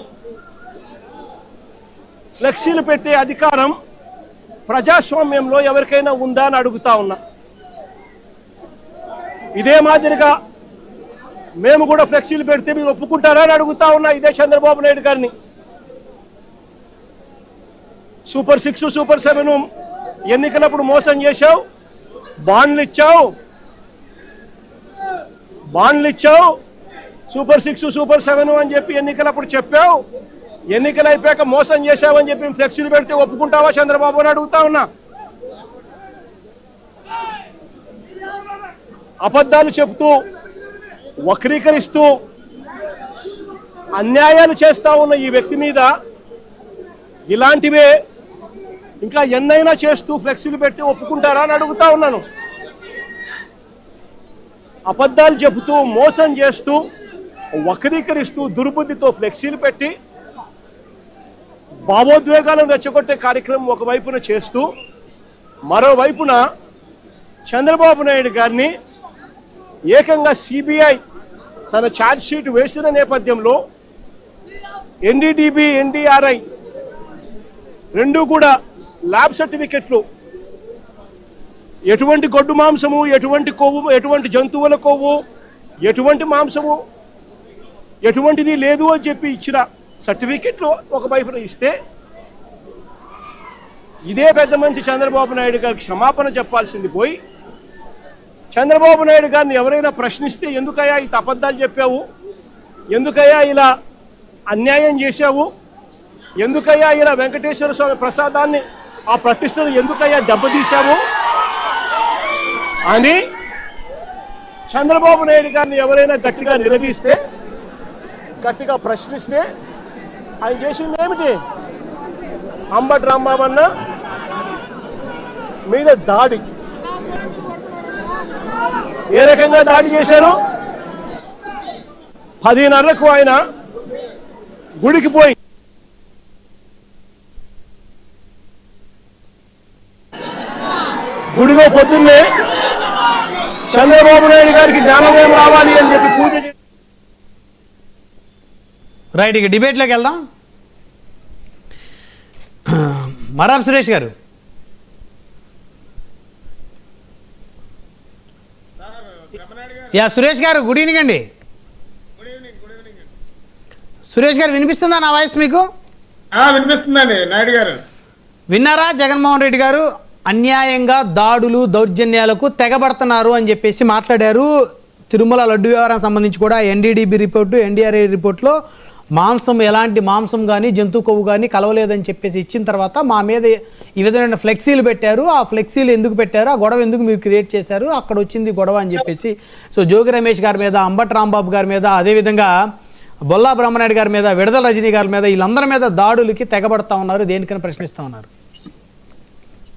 ఫ్లెక్సీలు పెట్టే అధికారం ప్రజాస్వామ్యంలో ఎవరికైనా ఉందా అని అడుగుతా ఉన్నా. ఇదే మాదిరిగా మేము కూడా ఫ్లెక్సీలు పెడితే మీరు ఒప్పుకుంటారా అని అడుగుతా ఉన్నా ఇదే చంద్రబాబు నాయుడు గారిని. సూపర్ 6, సూపర్ 7 ఎన్నికలప్పుడు మోసం చేశావు, బాండ్లు ఇచ్చావు, సూపర్ 6, సూపర్ 7 అని చెప్పి ఎన్నికలప్పుడు చెప్పావు. ఎన్నికలు అయిపోయాక మోసం చేశావని చెప్పి ఫ్లెక్సీలు పెడితే ఒప్పుకుంటావా చంద్రబాబు అని అడుగుతా ఉన్నా. అబద్ధాలు చెబుతూ, వక్రీకరిస్తూ, అన్యాయాలు చేస్తా ఉన్న ఈ వ్యక్తి మీద ఇలాంటివే ఇంకా ఎన్నైనా చేస్తూ ఫ్లెక్సీలు పెడితే ఒప్పుకుంటారా అని అడుగుతా ఉన్నాను. అబద్ధాలు చెబుతూ, మోసం చేస్తూ, వక్రీకరిస్తూ, దుర్బుద్ధితో ఫ్లెక్సీలు పెట్టి భావోద్వేగాలను రెచ్చగొట్టే కార్యక్రమం ఒకవైపున చేస్తూ, మరోవైపున చంద్రబాబు నాయుడు గారిని ఏకంగా సిబిఐ తన ఛార్జ్ షీట్ వేసిన నేపథ్యంలో ఎన్డీడీబీ, ఎన్డీఆర్ఐ రెండు కూడా ల్యాబ్ సర్టిఫికెట్లు, ఎటువంటి గొడ్డు మాంసము, ఎటువంటి కొవ్వు, ఎటువంటి జంతువుల కొవ్వు, ఎటువంటి మాంసము, ఎటువంటిది లేదు అని చెప్పి ఇచ్చిన సర్టిఫికెట్లు ఒకవైపున ఇస్తే, ఇదే పెద్ద మనిషి చంద్రబాబు నాయుడు గారికి క్షమాపణ చెప్పాల్సింది పోయి, చంద్రబాబు నాయుడు గారిని ఎవరైనా ప్రశ్నిస్తే ఎందుకయ్యా ఈ అబద్ధాలు చెప్పావు, ఎందుకయ్యా ఇలా అన్యాయం చేశావు, ఎందుకయ్యా ఇలా వెంకటేశ్వర స్వామి ప్రసాదాన్ని, ఆ ప్రతిష్టను ఎందుకయ్యా దెబ్బతీశావు అని చంద్రబాబు నాయుడు గారిని ఎవరైనా గట్టిగా నిలదీస్తే, గట్టిగా ప్రశ్నిస్తే ఆయన చేసింది ఏమిటి? అంబటి రాంబాబన్న మీద దాడి. ఏ రకంగా దాడి చేశారు? 10:30కు ఆయన గుడికి పోయి గుడిలో పొద్దున్నే చంద్రబాబు నాయుడు గారికి జ్ఞానోదయం రావాలి అని చెప్పి పూజ చేసి, రైట్, ఇక డిబేట్లోకి వెళ్దాం. మరాబ్ సురేష్ గారు, సురేష్ గారు గుడ్ ఈవినింగ్ అండి. సురేష్ గారు వినిపిస్తుందా నా వాయిస్ మీకు? వినిపిస్తుందండి నాయుడు గారు. విన్నారా? జగన్మోహన్ రెడ్డి గారు అన్యాయంగా దాడులు, దౌర్జన్యాలకు తెగబడుతున్నారు అని చెప్పేసి మాట్లాడారు. తిరుమల లడ్డు వ్యవహారం సంబంధించి కూడా ఎన్డీడీబీ రిపోర్టు, ఎన్డీఆర్ఐ రిపోర్ట్లో మాంసం, ఎలాంటి మాంసం కానీ జంతు కొవ్వు కానీ కలవలేదని చెప్పేసి ఇచ్చిన తర్వాత మా మీద ఈ విధమైన ఫ్లెక్సీలు పెట్టారు. ఆ ఫ్లెక్సీలు ఎందుకు పెట్టారు, ఆ గొడవ ఎందుకు మీరు క్రియేట్ చేశారు, అక్కడ వచ్చింది గొడవ అని చెప్పేసి సో జోగి రమేష్ గారి మీద, అంబటి రాంబాబు గారి మీద, అదేవిధంగా బొల్లా బ్రహ్మనాయుడు గారి మీద, విడుదల రజనీ గారి మీద, వీళ్ళందరి మీద దాడులకి తెగబడతా ఉన్నారు. దేనికని ప్రశ్నిస్తా ఉన్నారు.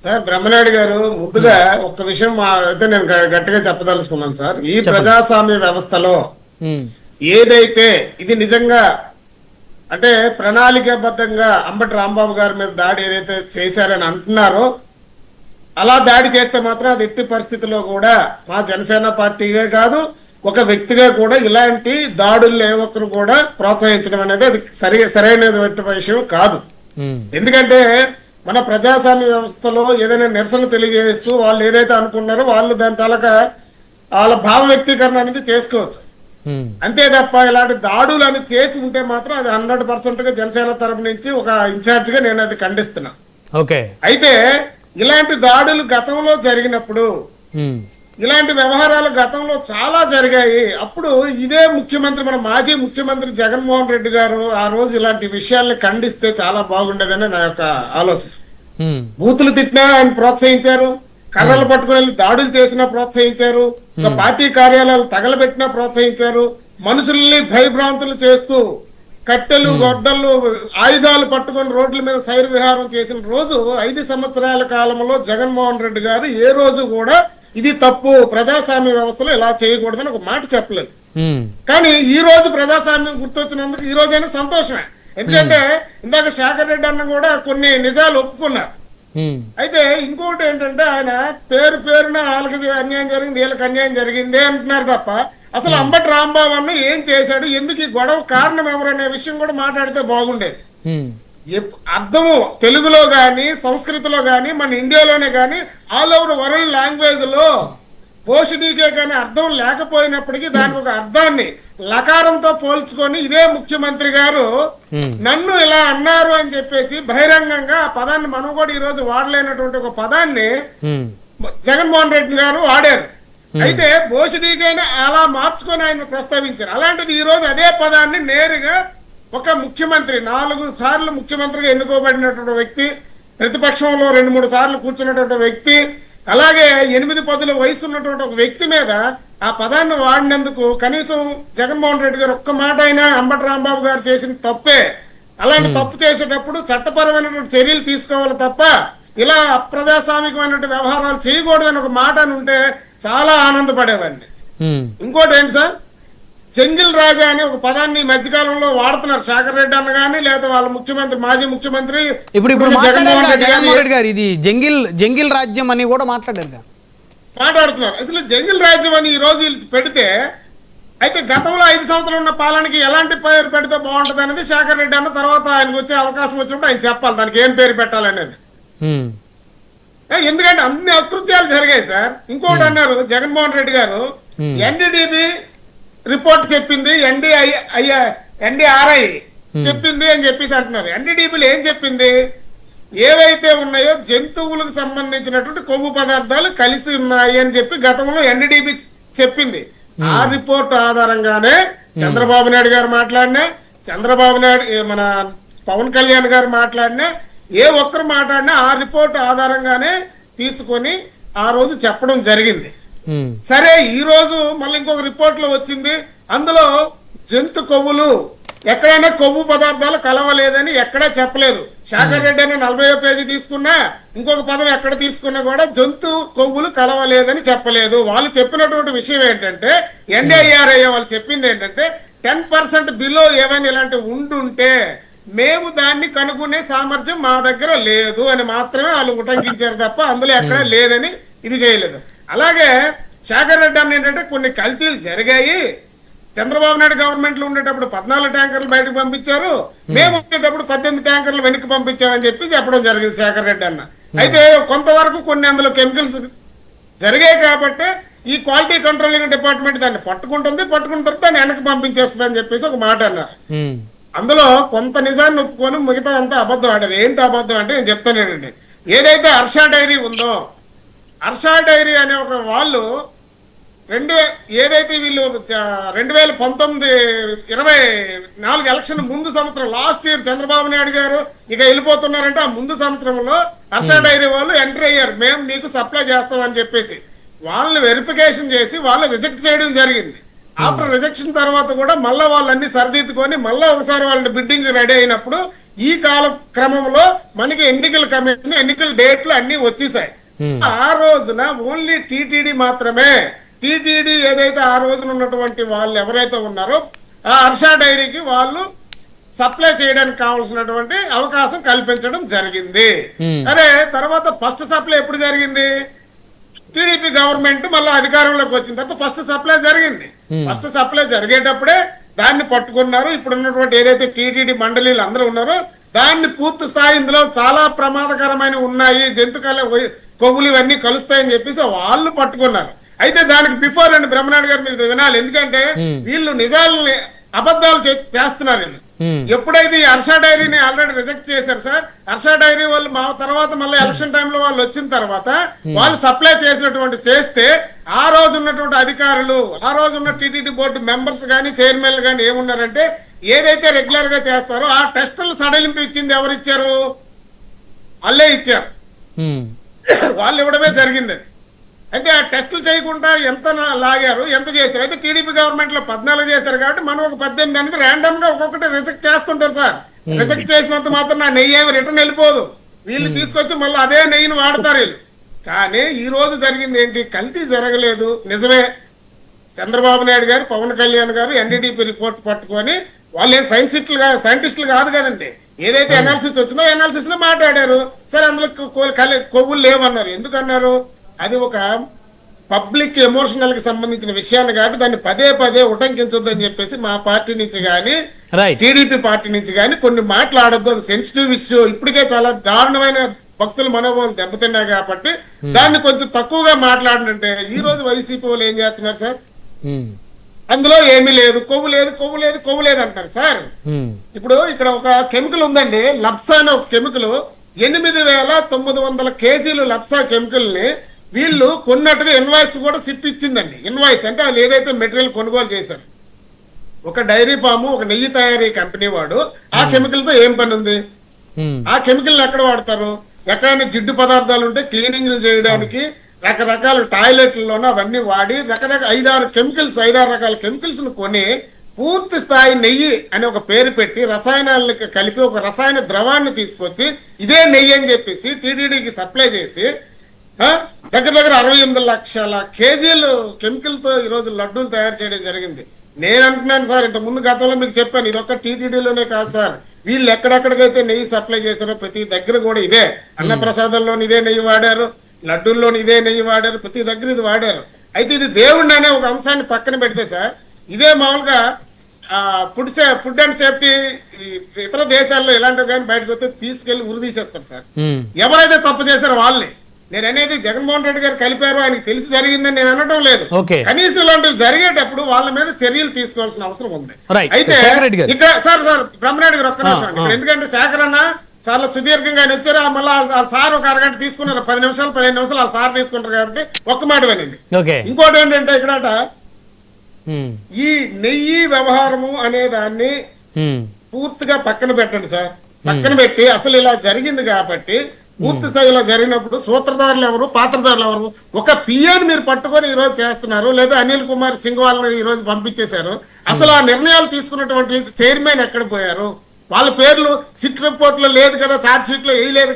సార్ బ్రహ్మనాయుడు గారు, ముందుగా ఒక్క విషయం అయితే నేను గట్టిగా చెప్పదలుచుకున్నాను సార్. ఈ ప్రజాస్వామ్య వ్యవస్థలో ఏదైతే ఇది నిజంగా అంటే ప్రణాళికాబద్ధంగా అంబటి రాంబాబు గారి మీద దాడి ఏదైతే చేశారని అంటున్నారో, అలా దాడి చేస్తే మాత్రం అది ఎట్టి పరిస్థితిలో కూడా మా జనసేన పార్టీగా కాదు, ఒక వ్యక్తిగా కూడా ఇలాంటి దాడులు ఏ ఒక్కరు కూడా ప్రోత్సహించడం అనేది అది సరైనటువంటి విషయం కాదు. ఎందుకంటే మన ప్రజాస్వామ్య వ్యవస్థలో ఏదైనా నిరసన తెలియజేస్తూ వాళ్ళు ఏదైతే అనుకున్నారో వాళ్ళు దాని తాలూకా వాళ్ళ భావ వ్యక్తీకరణ అనేది చేసుకోవచ్చు. అంతే తప్ప ఇలాంటి దాడులు అని చేసి ఉంటే మాత్రం అది 100% జనసేన తరపు నుంచి ఒక ఇన్ఛార్జ్ గా నేను అది ఖండిస్తున్నా. అయితే ఇలాంటి దాడులు గతంలో జరిగినప్పుడు, ఇలాంటి వ్యవహారాలు గతంలో చాలా జరిగాయి. అప్పుడు ఇదే ముఖ్యమంత్రి, మన మాజీ ముఖ్యమంత్రి జగన్మోహన్ రెడ్డి గారు ఆ రోజు ఇలాంటి విషయాల్ని ఖండిస్తే చాలా బాగుండేదని నా యొక్క ఆలోచన. బూతులు తిట్టినా ఆయన ప్రోత్సహించారు, కర్రలు పట్టుకుని వెళ్ళి దాడులు చేసినా ప్రోత్సహించారు, ఒక పార్టీ కార్యాలయాలు తగలబెట్టినా ప్రోత్సహించారు, మనుషుల్ని భయభ్రాంతులు చేస్తూ కట్టెలు గొడ్డలు ఆయుధాలు పట్టుకొని రోడ్ల మీద సైర విహారం చేసిన రోజు 5 సంవత్సరాల కాలంలో జగన్మోహన్ రెడ్డి గారు ఏ రోజు కూడా ఇది తప్పు, ప్రజాస్వామ్య వ్యవస్థలో ఇలా చేయకూడదని ఒక మాట చెప్పలేదు. కానీ ఈ రోజు ప్రజాస్వామ్యం గుర్తొచ్చినందుకు ఈ రోజైనా సంతోషమే. ఎందుకంటే ఇందాక శేఖర్ రెడ్డి అన్న కూడా కొన్ని నిజాలు ఒప్పుకున్నారు. అయితే ఇంకోటి ఏంటంటే ఆయన పేరున వాళ్ళకి అన్యాయం జరిగింది, వీళ్ళకి అన్యాయం జరిగింది అంటున్నారు తప్ప అసలు అంబటి రాంబాబు అన్న ఏం చేశాడు, ఎందుకు ఈ గొడవ కారణం ఎవరనే విషయం కూడా మాట్లాడితే బాగుండేది. అర్థము తెలుగులో గాని సంస్కృతిలో గాని మన ఇండియాలోనే గాని ఆల్ ఓవర్ వరల్డ్ లాంగ్వేజ్ లో పోషణీకే కానీ అర్థం లేకపోయినప్పటికీ దానికి ఒక అర్థాన్ని లకారంతో పోల్చుకొని ఇదే ముఖ్యమంత్రి గారు నన్ను ఇలా అన్నారు అని చెప్పేసి బహిరంగంగా ఆ పదాన్ని మనం కూడా ఈ రోజు వాడలేనటువంటి ఒక పదాన్ని జగన్మోహన్ రెడ్డి గారు వాడారు. అయితే భోషణీకైనా అలా మార్చుకొని ఆయన ప్రస్తావించారు. అలాంటిది ఈ రోజు అదే పదాన్ని నేరుగా ఒక ముఖ్యమంత్రి 4 సార్లు ముఖ్యమంత్రిగా ఎన్నుకోబడినటువంటి వ్యక్తి, ప్రతిపక్షంలో 2-3 సార్లు కూర్చున్నటువంటి వ్యక్తి, అలాగే 8 వయసు ఉన్నటువంటి ఒక వ్యక్తి మీద ఆ పదాన్ని వాడినందుకు కనీసం జగన్మోహన్ రెడ్డి గారు ఒక్క మాట అయినా అంబటి రాంబాబు గారు చేసిన తప్పే. అలాంటి తప్పు చేసేటప్పుడు చట్టపరమైనటువంటి చర్యలు తీసుకోవాలి తప్ప ఇలా అప్రజాస్వామికమైనటువంటి వ్యవహారాలు చేయకూడదని ఒక మాట అని ఉంటే చాలా ఆనందపడేవాడిని. ఇంకోటి ఏంటి సార్, చెంగిల్ రాజా అని ఒక పదాన్ని ఈ మధ్యకాలంలో వాడుతున్నారు శేఖర్ రెడ్డి అన్న గానీ లేదా వాళ్ళ ముఖ్యమంత్రి మాజీ ముఖ్యమంత్రి ఇప్పుడు జగన్మోహన్ రెడ్డి గారు ఇది జంగిల్ రాజ్యం అని కూడా మాట్లాడుతున్నారు. అసలు జంగిల్ రాజ్యం అని ఈ రోజు పెడితే అయితే గతంలో 5 సంవత్సరాలు ఉన్న పాలనకి ఎలాంటి పేరు పెడితే బాగుంటది అనేది శేఖర్ రెడ్డి అన్న తర్వాత ఆయనకు వచ్చే అవకాశం వచ్చినప్పుడు ఆయన చెప్పాలి దానికి ఏం పేరు పెట్టాలనేది. ఎందుకంటే అన్ని అకృత్యాలు జరిగాయి సార్. ఇంకోటి అన్నారు జగన్మోహన్ రెడ్డి గారు ఎన్డీడీబీ రిపోర్ట్ చెప్పింది, ఎన్డీఆర్ఐ చెప్పింది అని చెప్పేసి అంటున్నారు. ఎన్డీడీబీలు ఏం చెప్పింది, ఏవైతే ఉన్నాయో జంతువులకు సంబంధించినటువంటి కొవ్వు పదార్థాలు కలిసి ఉన్నాయి అని చెప్పి గతంలో ఎన్డీడీబీ చెప్పింది. ఆ రిపోర్ట్ ఆధారంగానే చంద్రబాబు నాయుడు గారు మాట్లాడినా, చంద్రబాబు నాయుడు మన పవన్ కళ్యాణ్ గారు మాట్లాడినా, ఏ ఒక్కరు మాట్లాడినా ఆ రిపోర్ట్ ఆధారంగానే తీసుకొని ఆ రోజు చెప్పడం జరిగింది. సరే ఈ రోజు మళ్ళీ ఇంకొక రిపోర్ట్ లో వచ్చింది, అందులో జంతు కొవ్వులు ఎక్కడైనా కొవ్వు పదార్థాలు కలవలేదని ఎక్కడా చెప్పలేదు. శేఖర్ రెడ్డి అని 40వ పేజీ తీసుకున్నా ఇంకొక పదం ఎక్కడ తీసుకున్నా కూడా జంతు కొవ్వులు కలవలేదని చెప్పలేదు. వాళ్ళు చెప్పినటువంటి విషయం ఏంటంటే ఎన్డీఆర్ఐ వాళ్ళు చెప్పింది ఏంటంటే 10% బిలో ఏమైనా ఇలాంటి ఉండుంటే మేము దాన్ని కనుగొనే సామర్థ్యం మా దగ్గర లేదు అని మాత్రమే వాళ్ళు ఉటంకించారు తప్ప అందులో ఎక్కడ లేదని ఇది చేయలేదు. అలాగే శేఖర్ రెడ్డి అన్న ఏంటంటే కొన్ని కల్తీలు జరిగాయి, చంద్రబాబు నాయుడు గవర్నమెంట్ లో ఉండేటప్పుడు 14 ట్యాంకర్లు బయటకు పంపించారు, మేము ఉండేటప్పుడు 18 ట్యాంకర్లు వెనక్కి పంపించామని చెప్పి చెప్పడం జరిగింది శేఖర్ రెడ్డి అన్న. అయితే కొంతవరకు కొన్ని అందులో కెమికల్స్ జరిగాయి కాబట్టి ఈ క్వాలిటీ కంట్రోలింగ్ డిపార్ట్మెంట్ దాన్ని పట్టుకుంటుంది, పట్టుకున్న తర్వాత దాన్ని వెనక్కి పంపించేస్తుంది అని చెప్పేసి ఒక మాట అన్నారు. అందులో కొంత నిజాన్ని ఒప్పుకొని మిగతా అంతా అబద్ధం ఆడారు. ఏంటి అబద్ధం అంటే నేను చెప్తానేనండి. ఏదైతే హర్ష డైరీ ఉందో, హర్ష డైరీ అనే ఒక వాళ్ళు ఏదైతే వీళ్ళు 2019-24 ఎలక్షన్ ముందు సంవత్సరం లాస్ట్ ఇయర్ చంద్రబాబు నాయుడు గారు ఇక వెళ్ళిపోతున్నారంటే ఆ ముందు సంవత్సరంలో హర్ష డైరీ వాళ్ళు ఎంటర్ అయ్యారు, మేము నీకు సప్లై చేస్తామని చెప్పేసి. వాళ్ళని వెరిఫికేషన్ చేసి వాళ్ళు రిజెక్ట్ చేయడం జరిగింది. ఆఫ్టర్ రిజెక్షన్ తర్వాత కూడా మళ్ళీ వాళ్ళన్ని సరిదిద్దుకొని మళ్ళీ ఒకసారి వాళ్ళని బిడ్డింగ్ రెడీ అయినప్పుడు ఈ కాల క్రమంలో మనకి ఎన్నికల కమిషన్ ఎన్నికల డేట్లు అన్ని వచ్చేసాయి. ఆ రోజున ఓన్లీ టీటీడీ మాత్రమే, టీటీడీ ఏదైతే ఆ రోజున ఉన్నటువంటి వాళ్ళు ఎవరైతే ఉన్నారో ఆ హర్ష డైరీకి వాళ్ళు సప్లై చేయడానికి కావాల్సినటువంటి అవకాశం కల్పించడం జరిగింది. అరే తర్వాత ఫస్ట్ సప్లై ఎప్పుడు జరిగింది, టీడీపీ గవర్నమెంట్ మళ్ళీ అధికారంలోకి వచ్చిన తర్వాత ఫస్ట్ సప్లై జరిగింది. ఫస్ట్ సప్లై జరిగేటప్పుడే దాన్ని పట్టుకున్నారు. ఇప్పుడు ఉన్నటువంటి ఏదైతే టీటీడీ మండలీలు అందరూ ఉన్నారో దాన్ని పూర్తి స్థాయి ఇందులో చాలా ప్రమాదకరమైన ఉన్నాయి, జంతుకల కొవ్వులు ఇవన్నీ కలుస్తాయని చెప్పేసి వాళ్ళు పట్టుకున్నారు. అయితే దానికి బిఫోర్ అండి బ్రహ్మనాయుడు గారు మీరు వినాలి, ఎందుకంటే వీళ్ళు నిజాలని అబద్ధాలు చేస్తున్నారు. ఎప్పుడైతే ఈ హర్ష డైరీని ఆల్రెడీ రిజెక్ట్ చేశారు సార్, హర్ష డైరీ వాళ్ళు మా తర్వాత మళ్ళీ ఎలక్షన్ టైంలో వాళ్ళు వచ్చిన తర్వాత వాళ్ళు సప్లై చేసినటువంటి చేస్తే ఆ రోజు ఉన్నటువంటి అధికారులు, ఆ రోజు ఉన్న టీటీడీ బోర్డు మెంబర్స్ కానీ చైర్మన్లు కానీ ఏమున్నారంటే ఏదైతే రెగ్యులర్ గా చేస్తారో ఆ టెస్టులు సడలింపు ఇచ్చింది ఎవరిచ్చారు, అల్లే ఇచ్చారు. ఉమ్. వాళ్ళు ఇవ్వడమే జరిగింది. అయితే ఆ టెస్టులు చేయకుండా ఎంత లాగారు, ఎంత చేశారు. అయితే టీడీపీ గవర్నమెంట్ లో 14 చేశారు కాబట్టి మనం ఒక 18 అనేది ర్యాండమ్ గా ఒక్కొక్కటి రిజెక్ట్ చేస్తుంటారు సార్. రిజెక్ట్ చేసినంత మాత్రం నా నెయ్యి ఏమి రిటర్న్ వెళ్ళిపోదు. వీళ్ళు తీసుకొచ్చి మళ్ళీ అదే నెయ్యిని వాడతారు వీళ్ళు. కానీ ఈ రోజు జరిగింది ఏంటి? కల్తీ జరగలేదు నిజమే. చంద్రబాబు నాయుడు గారు, పవన్ కళ్యాణ్ గారు ఎన్డీటీపీ రిపోర్ట్ పట్టుకొని వాళ్ళు ఏం సైంటిస్టులు కాదు కదండి. ఏదైతే అనాలిసిస్ వచ్చిందో అనాలిసిస్ లో మాట్లాడారు. సరే, అందులో కొవ్వులు లేవన్నారు. ఎందుకన్నారు? అది ఒక పబ్లిక్ ఎమోషనల్ కి సంబంధించిన విషయాన్ని కాబట్టి దాన్ని పదే పదే ఉటంకించొద్దు అని చెప్పేసి మా పార్టీ నుంచి గానీ టీడీపీ పార్టీ నుంచి గానీ కొన్ని మాట్లాడొద్దు. అది సెన్సిటివ్ ఇష్యూ. ఇప్పటికే చాలా దారుణమైన భక్తుల మనోభావం దెబ్బతిన్నాయి కాబట్టి దాన్ని కొంచెం తక్కువగా మాట్లాడినంటే ఈ రోజు వైసీపీ వాళ్ళు ఏం చేస్తున్నారు సార్? అందులో ఏమీ లేదు, కొవ్వు లేదు, కొవ్వు లేదు, కొవ్వు లేదు అంటారు సార్. ఇప్పుడు ఇక్కడ ఒక కెమికల్ ఉందండి, లప్సా అనే ఒక కెమికల్. 8,900 కేజీలు లప్సా కెమికల్ ని వీళ్ళు కొన్నట్టుగా ఇన్వాయిస్ కూడా సిట్ ఇచ్చిందండి. ఇన్వాయిస్ అంటే వాళ్ళు ఏదైతే మెటీరియల్ కొనుగోలు చేశారు. ఒక డైరీ ఫామ్, ఒక నెయ్యి తయారీ కంపెనీ వాడు ఆ కెమికల్ తో ఏం పని ఉంది? ఆ కెమికల్ ఎక్కడ వాడతారు? ఎక్కడైనా జిడ్డు పదార్థాలు ఉంటే క్లీనింగ్ చేయడానికి రకరకాల టాయిలెట్లలోనూ అవన్నీ వాడి రకరకాల 5-6 రకాల కెమికల్స్ ను కొని పూర్తి స్థాయి నెయ్యి అని ఒక పేరు పెట్టి రసాయనాలకు కలిపి ఒక రసాయన ద్రవాన్ని తీసుకొచ్చి ఇదే నెయ్యి అని చెప్పేసి టీటీడీకి సప్లై చేసి దగ్గర 68 లక్షల కేజీలు కెమికల్ తో ఈ రోజు లడ్డూలు తయారు చేయడం జరిగింది. నేను అంటున్నాను సార్, ఇంత ముందు గతంలో మీకు చెప్పాను, ఇది ఒక్క టీటీడీలోనే కాదు సార్. వీళ్ళు ఎక్కడెక్కడికైతే నెయ్యి సప్లై చేశారో ప్రతి దగ్గర కూడా ఇదే. అన్నప్రసాదంలోని ఇదే నెయ్యి వాడారు, లడ్డూల్లోని ఇదే నెయ్యి వాడారు, ప్రతి దగ్గర ఇది వాడారు. అయితే ఇది దేవుడిని అనే ఒక అంశాన్ని పక్కన పెడితే సార్, ఇదే మామూలుగా ఫుడ్ అండ్ సేఫ్టీ ఇతర దేశాల్లో ఇలాంటివి కానీ బయటకు వస్తే తీసుకెళ్లి ఉరి తీసేస్తారు సార్. ఎవరైతే తప్పు చేశారో వాళ్ళని. నేను అనేది జగన్మోహన్ రెడ్డి గారు కలిపారు, ఆయనకి తెలిసి జరిగిందని నేను అనడం లేదు. కనీసం ఇలాంటివి జరిగేటప్పుడు వాళ్ళ మీద చర్యలు తీసుకోవాల్సిన అవసరం ఉంది. అయితే ఇక్కడ సార్ బ్రహ్మనాయుడు గారు ఒక్క నిమిషం, ఇక్కడ ఎందుకంటే శేఖర్ అన్న చాలా సుదీర్ఘంగా ఆయన వచ్చారు. మళ్ళీ సార్ ఒక అరగంట తీసుకున్నారు, 10 నిమిషాలు 15 నిమిషాలు వాళ్ళ సార్ తీసుకుంటారు కాబట్టి ఒక్క మాట వినండి. ఇంకోటి ఏంటంటే ఇక్కడట ఈ నెయ్యి వ్యవహారము అనే దాన్ని పూర్తిగా పక్కన పెట్టండి సార్. పక్కన పెట్టి అసలు ఇలా జరిగింది కాబట్టి పూర్తి స్థాయిలో జరిగినప్పుడు సూత్రధారులు ఎవరు, పాత్రధారులు ఎవరు? ఒక పిఏని మీరు పట్టుకొని ఈ రోజు చేస్తున్నారు, లేదా అనిల్ కుమార్ సింగ్ వాళ్ళని ఈ రోజు పంపించేశారు. అసలు ఆ నిర్ణయాలు తీసుకున్నటువంటి చైర్మన్ ఎక్కడ పోయారు? వాళ్ళ పేర్లు సిట్ రిపోర్ట్ లో లేదు కదా, ఛార్జ్ షీట్ లో వేయలేదు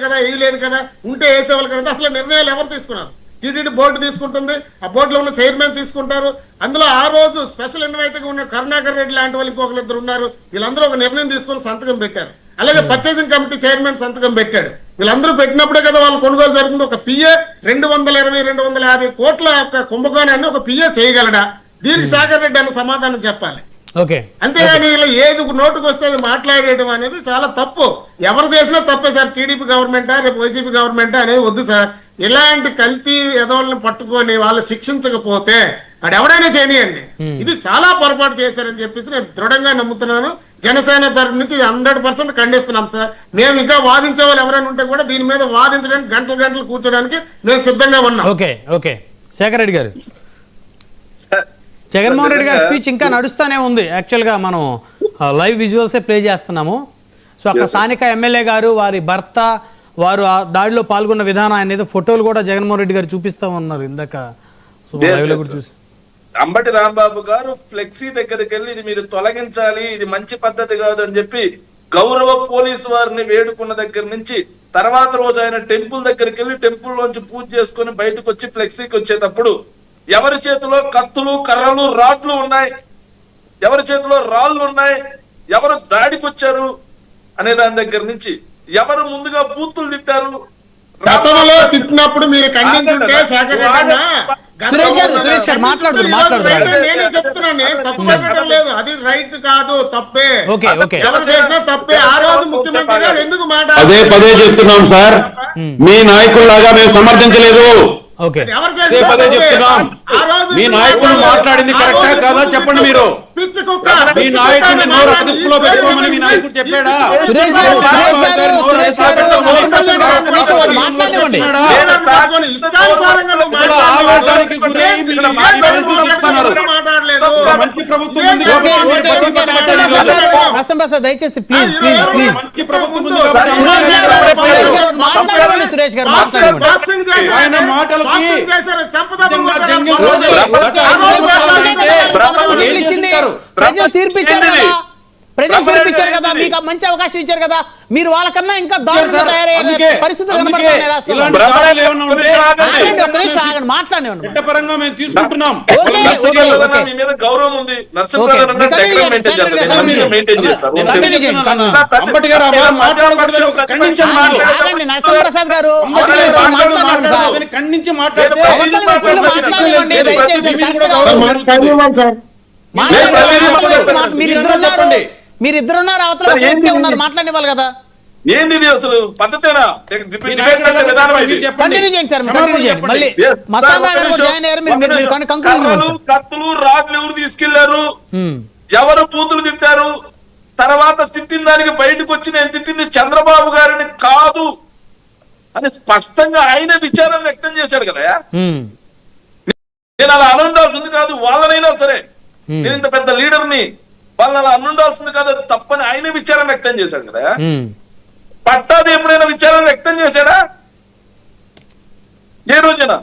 కదా, ఉంటే వేసేవాళ్ళు కదా. అసలు నిర్ణయాలు ఎవరు తీసుకున్నారు? టీటీడీ బోర్డు తీసుకుంటుంది, ఆ బోర్డులో ఉన్న చైర్మన్ తీసుకుంటారు. అందులో ఆ రోజు స్పెషల్ ఇన్వైట్ గా ఉన్న కరుణాకర్ రెడ్డి లాంటి వాళ్ళు ఇంకొకరిద్దరు ఉన్నారు. వీళ్ళందరూ ఒక నిర్ణయం తీసుకుని సంతకం పెట్టారు. అలాగే పర్చేసింగ్ కమిటీ చైర్మన్ సంతకం పెట్టాడు. వీళ్ళందరూ పెట్టినప్పుడే కదా వాళ్ళు కొనుగోలు జరుగుతుంది. ఒక పిఏ 220-250 కోట్ల కుంభకోణాన్ని ఒక పిఏ చేయగలడా? దీనికి శేఖర్ రెడ్డి అన్న సమాధానం చెప్పాలి. అంతేగాని ఇలా ఏది నోటుకు వస్తే అది మాట్లాడేయడం అనేది చాలా తప్పు. ఎవరు చేసినా తప్పే సార్. టీడీపీ గవర్నమెంటా రేపు వైసీపీ గవర్నమెంటా అనేది వద్దు సార్. ఇలాంటి కల్తీ ఎదవల్ని పట్టుకొని వాళ్ళు శిక్షించకపోతే వాడు ఎవడైనా చేయనియండి. ఇది చాలా పొరపాటు చేశారని చెప్పేసి నేను దృఢంగా నమ్ముతున్నాను. జనసేన తరఫు నుంచి 100% ఖండిస్తున్నాం సార్. మేము ఇంకా వాదించే వాళ్ళు ఎవరైనా ఉంటే కూడా దీని మీద వాదించడానికి గంటలు కూర్చోడానికి మేము సిద్ధంగా ఉన్నాం. ఓకే శేఖర్ రెడ్డి గారు, జగన్మోహన్ రెడ్డి గారి స్పీచ్ ఇంకా నడుస్తూనే ఉంది. యాక్చువల్గా మనం లైవ్ విజువల్సే ప్లే చేస్తున్నాము. సో అక్కడ స్థానిక ఎమ్మెల్యే గారు, వారి భర్త, వారు ఆ దాడిలో పాల్గొన్న విధానం, ఆయన ఏదో ఫోటోలు కూడా జగన్మోహన్ రెడ్డి గారు చూపిస్తా ఉన్నారు ఇందాక చూసి. అంబటి రాంబాబు గారు ఫ్లెక్సీ దగ్గరికి వెళ్ళి ఇది మీరు తొలగించాలి, ఇది మంచి పద్ధతి కాదు అని చెప్పి గౌరవ పోలీసు వారిని వేడుకున్న దగ్గర నుంచి తర్వాత రోజు ఆయన టెంపుల్ దగ్గరికి వెళ్ళి టెంపుల్ లోంచి పూజ చేసుకుని బయటకు వచ్చి ఫ్లెక్సీకి వచ్చేటప్పుడు ఎవరి చేతిలో కత్తులు, కర్రలు, రాడ్లు ఉన్నాయి, ఎవరి చేతిలో రాళ్ళు ఉన్నాయి, ఎవరు దాడికి వచ్చారు అనే దాని దగ్గర నుంచి ఎవరు ముందుగా బూతులు తిట్టారు, గతంలో తిట్టినప్పుడు మీరు ఖండించుంటే శేఖర్ రెడ్డి నేనే చెప్తున్నాను, తప్పు పెట్టడం లేదు. అది రైట్ కాదు, తప్పే. ఎవరు చేసినా తప్పే. ఆ రోజు ముఖ్యమంత్రి గారు ఎందుకు పదే చెప్తున్నాం సార్, మీ నాయకుల్లాగా మేము సమర్థించలేదు. ఎవరు చేసినా మీ నాయకులు మాట్లాడింది కరెక్టా కాదా చెప్పండి మీరు. పిచ్చి కుక్క మీ నాయకుడిని నోరు అదుపులో పెట్టుకోమని మీ నాయకుడు చెప్పాడా? సురేష్ గారు మాట్లాడండి. ఇష్టానుసారంగా నువ్వు ఆవేశానికి గురై మీరు మాట్లాడలేదు. మంచి ప్రభుత్వం ఉంది. ప్రసాద్ దయచేసి ప్లీజ్ మంచి ప్రభుత్వం ఉంది. మాట్లాడండి. సురేష్ గారు మాట్లాడండి. బాక్సింగ్ చేశారు, ఆయన మాటలకి బాక్సింగ్ చేశారు, చంపదెబ్బలు కొట్టారు. ఇచ్చింది ప్రజలు తీర్పిచ్చారు కదా, ప్రజలు తీర్పిచ్చారు కదా, మీకు మంచి అవకాశం ఇచ్చారు కదా, మీరు వాళ్ళకన్నా ఇంకా దారుణంగా తయారయ్యే పరిస్థితులు కనబడుతున్నాయి రాష్ట్రంలో. ఒక్క నిమిషం ఆగండి, మాట్లాడండి. చట్టపరంగా మేము తీసుకుంటున్నాం. మీ మీద గౌరవం ఉంది. నరసింహరావు మెయింటైన్ చేస్తారు. అంబటి గారు ఆ మాట మాట్లాడకూడదని ఒక ఖండించండి. ఆగండి నరసింహప్రసాద్ గారు, అతన్ని ఖండించి మాట్లాడితే మాట్లాడండి దయచేసి. మీరిద్దరున్నారు, అవతల ఉన్నారు, మాట్లాడేవాళ్ళు కదా. ఏంది ఇది అసలు పద్ధతేనా? కంటిన్యూ చేయండి సార్, కంటిన్యూ చేయండి. మళ్ళీ మస్తాన్ రావు గారు కూడా జాయిన్ అయ్యారు. మీరు కంక్లూజన్. కత్తులు రాడ్లు ఎవరు తీసుకెళ్లారు, ఎవరు బూతులు తిట్టారు, తర్వాత తిట్టిన దానికి బయటకు వచ్చి నేను తిట్టింది చంద్రబాబు గారిని కాదు అని స్పష్టంగా ఆయన విచారం వ్యక్తం చేశాడు కదా. నేను అలా అనుండాల్సింది కాదు, వాళ్ళనైనా సరే నేను ఇంత పెద్ద లీడర్ని, వాళ్ళని అలా అనుండాల్సింది కాదు, తప్పని ఆయన విచారం వ్యక్తం చేశాడు కదా. పట్టాది ఎప్పుడైనా విచారం వ్యక్తం చేశాడా? ఏ రోజున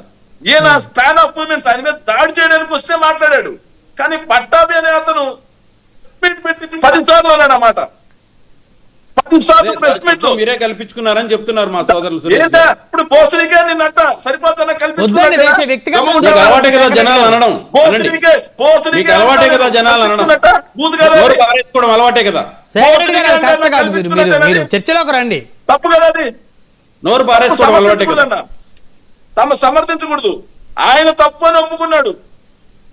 ఈయన స్పాన్ ఆఫ్ మూమెంట్స్ ఆయన మీద దాడి చేయడానికి వస్తే మాట్లాడాడు. కానీ పట్టాది అనే అతను 10 సార్లు అన్నాడు అన్నమాట. 10 సార్లు ప్రెస్ మీట్ లో మీరే కల్పించుకున్నారని చెప్తున్నారు మా సోదరులు. ఇప్పుడు పోసరికే నిన్నట్ట సరిపోతున్నా అలవాటే కదా జనాలు అనడం, మీకు అలవాటే కదా జనాలు అనడం, పారేసుకోవడం అలవాటే కదా. మీరు చర్చలోకి రండి. తప్పు కదా అది, నోరు పారేసుకోవడం అలవాటే కదా. తమ సమర్థించకూడదు. ఆయన తప్పు అని ఒప్పుకున్నాడు,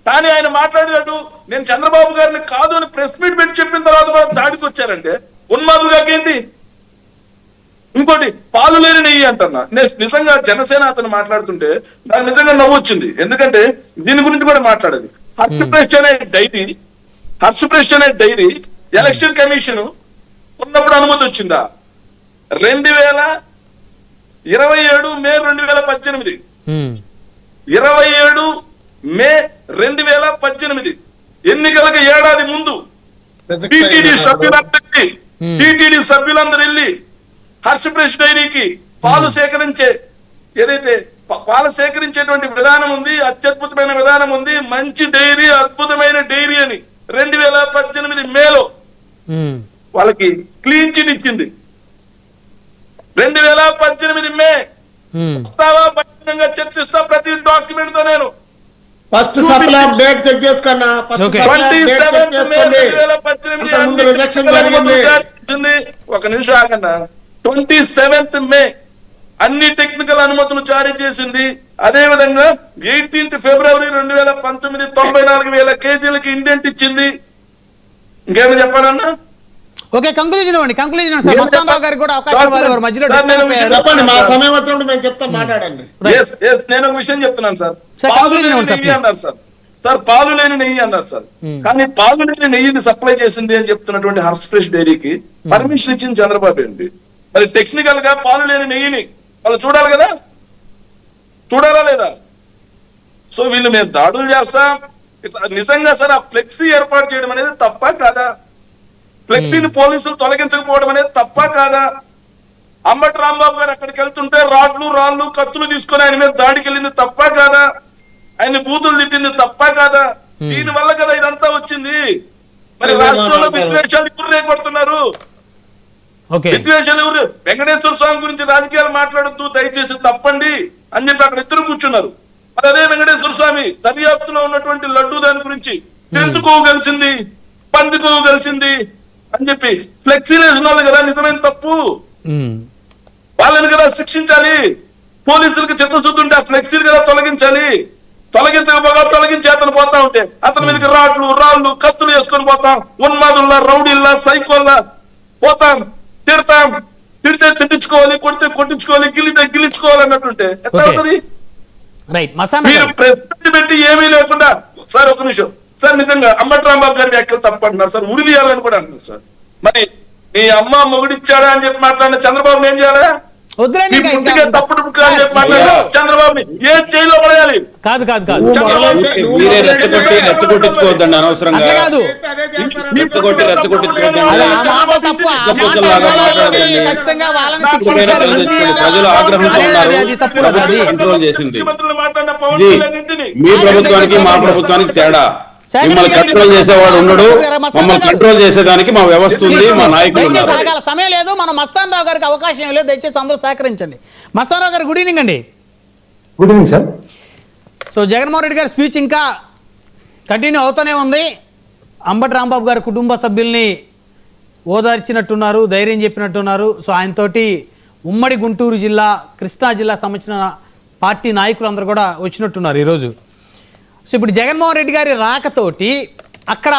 కానీ ఆయన మాట్లాడేటట్టు నేను చంద్రబాబు గారిని కాదు అని ప్రెస్ మీట్ పెట్టి చెప్పిన తర్వాత కూడా దాడికి వచ్చారంటే ఉన్మాదులుగా ఏంటి? ఇంకోటి పాలు లేని నెయ్యి అంటున్నా. నిజంగా జనసేన అతను మాట్లాడుతుంటే నాకు నిజంగా నవ్వు వచ్చింది. ఎందుకంటే దీని గురించి కూడా మాట్లాడేది. హర్షప్రెస్ అనే డైరీ ఎలక్షన్ కమిషన్ ఉన్నప్పుడు అనుమతి వచ్చిందా? 2027 మే 2018 27 మే 2018 ఎన్నికలకు ఏడాది ముందు టీటీడీ సభ్యులందరూ వెళ్ళి హర్షప్రెస్ డైరీకి పాలు సేకరించే ఏదైతే పాలు సేకరించేటువంటి విధానం ఉంది, అత్యద్భుతమైన విధానం ఉంది, మంచి డైరీ, అద్భుతమైన డైరీ అని 2018 మేలో వాళ్ళకి క్లీన్ చిట్ ఇచ్చింది. 2018 మే వస్తావా బహిరంగంగా చర్చిస్తా ప్రతి డాక్యుమెంట్ తో. నేను ఫస్ట్ సప్లై డేట్ చెక్ చేసుకున్నా, ఒక నిమిషం ఆగండి. 27th మే అన్ని టెక్నికల్ అనుమతులు జారీ చేసింది. అదే విధంగా 18th ఫిబ్రవరి 2019 94,000 కేజీలకి ఇండెంట్ ఇచ్చింది. ఇంకేమైనా చెప్పాలన్నా? ఓకే, కంక్లూజన్ ఇవ్వండి. కంక్లూజన్ సార్ మస్తాన్ రావు గారికి కూడా అవకాశం ఇవ్వాలి. మధ్యలో చెప్పండి, మా సమయం వచ్చినప్పుడు మేము చెప్తాం, మాట్లాడండి. నేను ఒక విషయం చెప్తున్నాను సార్. అన్నారు సార్ పాలు లేని నెయ్యి అన్నారు సార్. కానీ పాలు లేని నెయ్యిని సప్లై చేసింది అని చెప్తున్నటువంటి హర్షప్రెస్ డైరీకి పర్మిషన్ ఇచ్చింది చంద్రబాబు ఏంటి? మరి టెక్నికల్ గా పాలు లేని నెయ్యిని వాళ్ళు చూడాలి కదా, చూడాలా లేదా? సో వీళ్ళు మేము దాడులు చేస్తాం నిజంగా సార్. ఆ ఫ్లెక్సీ ఏర్పాటు చేయడం అనేది తప్ప కాదా? ఫ్లెక్సీని పోలీసులు తొలగించకపోవడం అనేది తప్ప కాదా? అంబటి రాంబాబు గారు అక్కడికి వెళ్తుంటే రాళ్ళు కత్తులు తీసుకొని ఆయన మీద దాడికి వెళ్ళింది తప్ప కాదా? ఆయన బూతులు తిట్టింది తప్ప కాదా? దీని వల్ల కదా ఇదంతా వచ్చింది. మరి రాష్ట్రంలో విద్వేషాలు ఎవరు రేపడుతున్నారు? విద్వేషాలు ఎవరు? వెంకటేశ్వర స్వామి గురించి రాజకీయాలు మాట్లాడద్దు దయచేసి, తప్పండి అని చెప్పి అక్కడ ఇద్దరు కూర్చున్నారు. మరి అదే వెంకటేశ్వర స్వామి దర్యాప్తులో ఉన్నటువంటి లడ్డు దాని గురించి ఎందుకోవు కలిసింది, పందికోవు కలిసింది అని చెప్పి ఫ్లెక్సీలు వేసిన వాళ్ళు కదా నిజమైన తప్పు, వాళ్ళని కదా శిక్షించాలి. పోలీసులకు చిత్తశుద్ధి ఉంటే ఆ ఫ్లెక్సీలు కదా తొలగించాలి. తొలగించకపోగా తొలగించి అతను పోతా ఉంటే అతని మీదకి రాళ్ళు కత్తులు వేసుకొని పోతాం, ఉన్మాదుల్లా, రౌడీల్లా, సైకోల్లా పోతాం, తిడతాం, తిడితే తిట్టించుకోవాలి, కొడితే కొట్టించుకోవాలి, గిల్లించుకోవాలి అన్నట్టుంటే ఎట్లా అవుతుంది? మీరు ప్రెస్ పెట్టి ఏమీ లేకుండా సార్ ఒక నిమిషం సార్ నిజంగా అంబటి రాంబాబు గారి వ్యాఖ్యలు తప్పంటున్నారు సార్, ఉరి తీయాలని కూడా అంటున్నారు సార్. మరి నీ అమ్మ మొగుడిచ్చాడా అని చెప్పి మాట్లాడిన చంద్రబాబుని ఏం చేయాలా? వద్దులేండి మీ ఇంకా పుట్టికే తప్పుడు బుక్ అని చెప్పి మాట్లాడిన చంద్రబాబుని ఏ జైల్లో పడేయాలి? కాదు మీరే రెచ్చగొట్టించుకోవద్దండి అనవసరంగా. అట్లా కాదు. రెచ్చగొట్టించుకోవద్దండి. ఖచ్చితంగా వాళ్ళని శిక్షించాలి. ప్రజలు ఆగ్రహంతో ఉన్నారు, అది తప్పు కదా అది. కంట్రోల్ చేసింది. ముఖ్యమంత్రులు మాట్లాడిన పవన్ ఇది కళ్యాణ్ ఇంటిని మీ ప్రభుత్వానికి మా ప్రభుత్వానికి తేడా. మిమ్మల్ని కంట్రోల్ చేసేవాడు ఉండడు, మమ్మల్ని కంట్రోల్ చేసేదానికి మా వ్యవస్థ ఉంది, మా నాయకులు దయచేసి ఉన్నారు. ఆగాల సమయం లేదు. మనం మస్తాన్ రావు గారికి అవకాశం ఇవ్వలేదు. దయచేసి అందరూ సహకరించండి. మస్తాన్ రావు గారు గుడ్ ఈవినింగ్ అండి. Good evening sir. So Jaganmohan Reddy గారి స్పీచ్ ఇంకా కంటిన్యూ అవుతూనే ఉంది. అంబటి రాంబాబు గారి కుటుంబ సభ్యుల్ని ఓదార్చినట్టున్నారు, ధైర్యం చెప్పినట్టున్నారు. సో ఆయనతోటి ఉమ్మడి గుంటూరు జిల్లా, కృష్ణా జిల్లా సంబంధించిన పార్టీ నాయకులు అందరూ కూడా వచ్చినట్టున్నారు ఈరోజు. సో ఇప్పుడు జగన్మోహన్ రెడ్డి గారి రాకతోటి అక్కడ